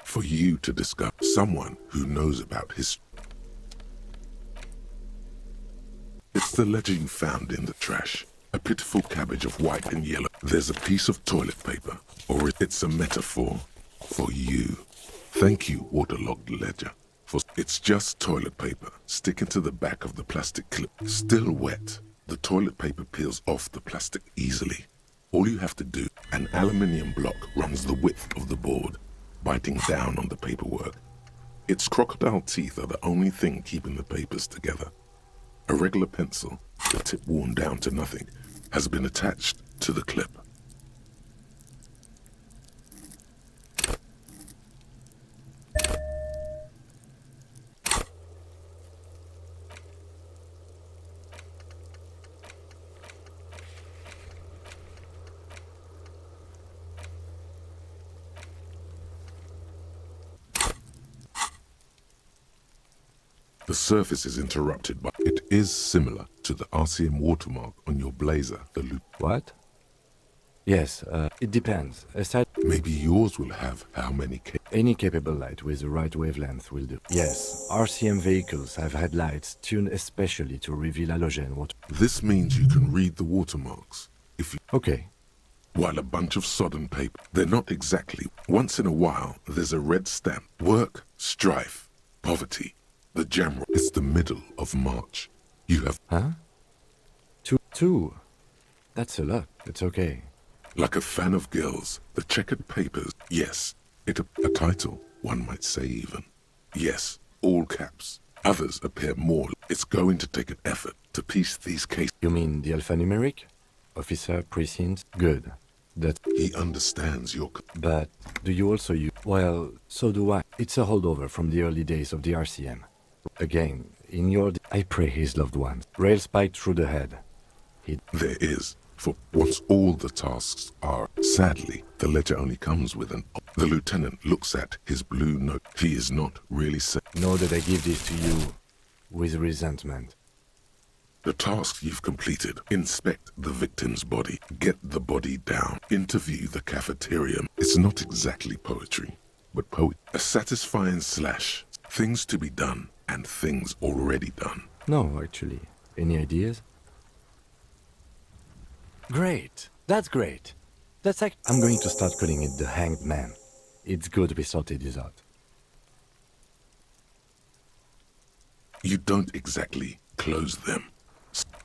For you to discover someone who knows about history. It's the ledger you found in the trash. A pitiful cabbage of white and yellow. There's a piece of toilet paper, or it's a metaphor for you. Thank you, waterlogged ledger. For it's just toilet paper sticking to the back of the plastic clip. Still wet. The toilet paper peels off the plastic easily. All you have to do, an aluminium block runs the width of the board, biting down on the paperwork. Its crocodile teeth are the only thing keeping the papers together. A regular pencil, the tip worn down to nothing, has been attached to the clip. The surface is interrupted by... It is similar to the RCM watermark on your blazer, the loop. What? Yes, it depends. Aside, Maybe yours will have how many any capable light with the right wavelength will do. Yes, RCM vehicles have had lights tuned especially to reveal halogen water. This means you can read the watermarks. If you... Okay. While a bunch of sodden paper, they're not exactly. Once in a while, there's a red stamp. Work, strife, poverty. The jam. It's the middle of March. You have... Huh? Two. That's a lot. It's okay. Like a fan of girls, the checkered papers. Yes, it a title, one might say even. Yes, all caps. Others appear more. It's going to take an effort to piece these cases. You mean the alphanumeric? Officer, precinct? Good. That... He understands your... But do you also use... Well, so do I. It's a holdover from the early days of the RCM. Again, in your... I pray his loved ones. Rail spiked through the head. There is. For once all the tasks are, sadly, the ledger only comes with an... The lieutenant looks at his blue note. He is not really saying... Know that I give this to you with resentment. The tasks you've completed. Inspect the victim's body. Get the body down. Interview the cafeteria. It's not exactly poetry, but a satisfying slash. Things to be done and things already done. No, actually. Any ideas? Great. That's great. That's like... I'm going to start calling it the Hanged Man. It's good we sorted this out. You don't exactly close them.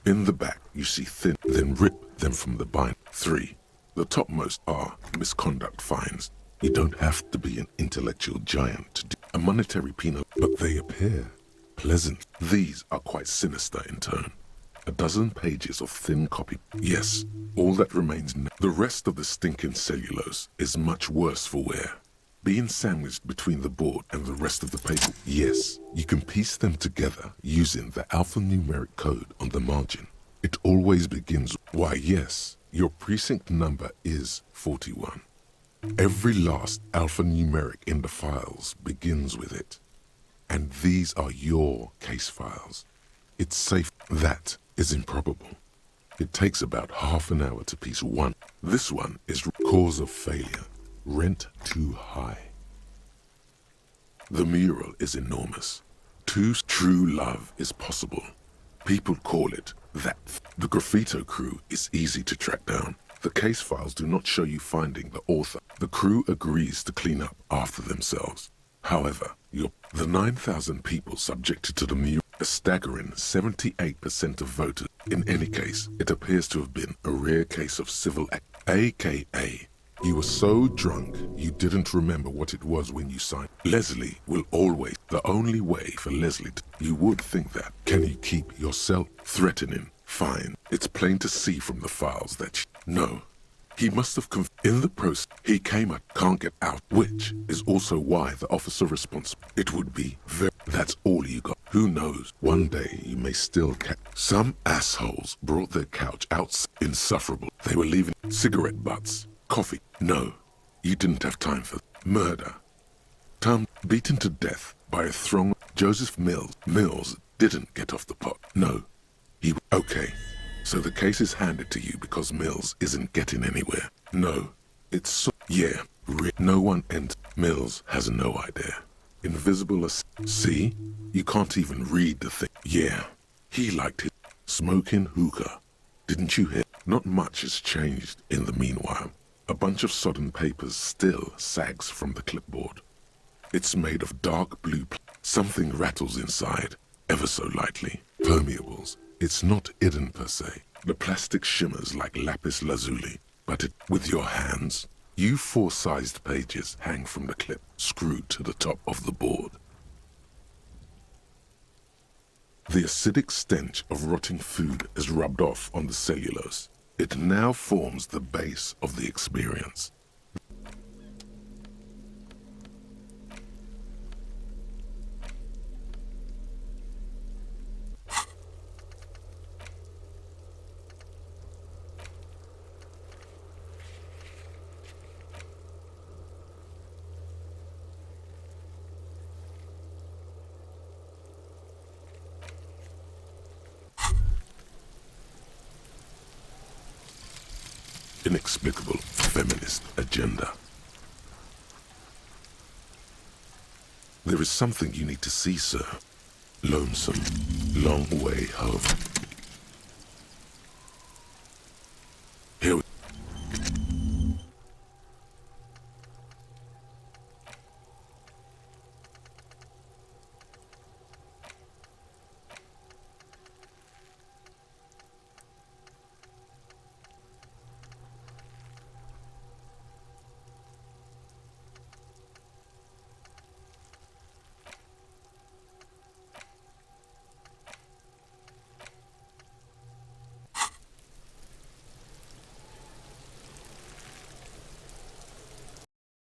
In the back, you see thin, then rip them from the bind. 3. The topmost are misconduct fines. You don't have to be an intellectual giant to do a monetary penal, but they appear pleasant. These are quite sinister in turn. A dozen pages of thin copy. Yes, all that remains now. The rest of the stinking cellulose is much worse for wear. Being sandwiched between the board and the rest of the paper. Yes, you can piece them together using the alphanumeric code on the margin. It always begins, why yes, your precinct number is 41. Every last alphanumeric in the files begins with it. And these are your case files. It's safe. That is improbable. It takes about half an hour to piece one. This one is cause of failure. Rent too high. The mural is enormous. True love is possible. People call it that. The graffito crew is easy to track down. The case files do not show you finding the author. The crew agrees to clean up after themselves. However, the 9,000 people subjected to the mural, a staggering 78% of voters. In any case, it appears to have been a rare case of civil act, aka You were so drunk, you didn't remember what it was when you signed. Leslie will always, the only way for Leslie to, you would think that. Can you keep yourself threatening? Fine. It's plain to see from the files that no. He must have in the process. He came out, can't get out, which is also why the officer responsible. It would be very, that's all you got. Who knows? One day you may still catch. Some assholes brought their couch out insufferable. They were leaving cigarette butts, coffee. No, you didn't have time for murder. Tom beaten to death by a throng. Joseph Mills. Mills didn't get off the pot. No, he, okay. So the case is handed to you because Mills isn't getting anywhere. No, it's so, yeah, no one and Mills has no idea. Invisible as, see? You can't even read the thing. Yeah, he liked it. Smoking hookah. Didn't you hear? Not much has changed in the meanwhile. A bunch of sodden papers still sags from the clipboard. It's made of dark blue. Something rattles inside, ever so lightly. Permeables. It's not hidden per se. The plastic shimmers like lapis lazuli, but with your hands, you 4-sized pages hang from the clip, screwed to the top of the board. The acidic stench of rotting food is rubbed off on the cellulose. It now forms the base of the experience. Inexplicable feminist agenda. There is something you need to see, sir. Lonesome, long way home.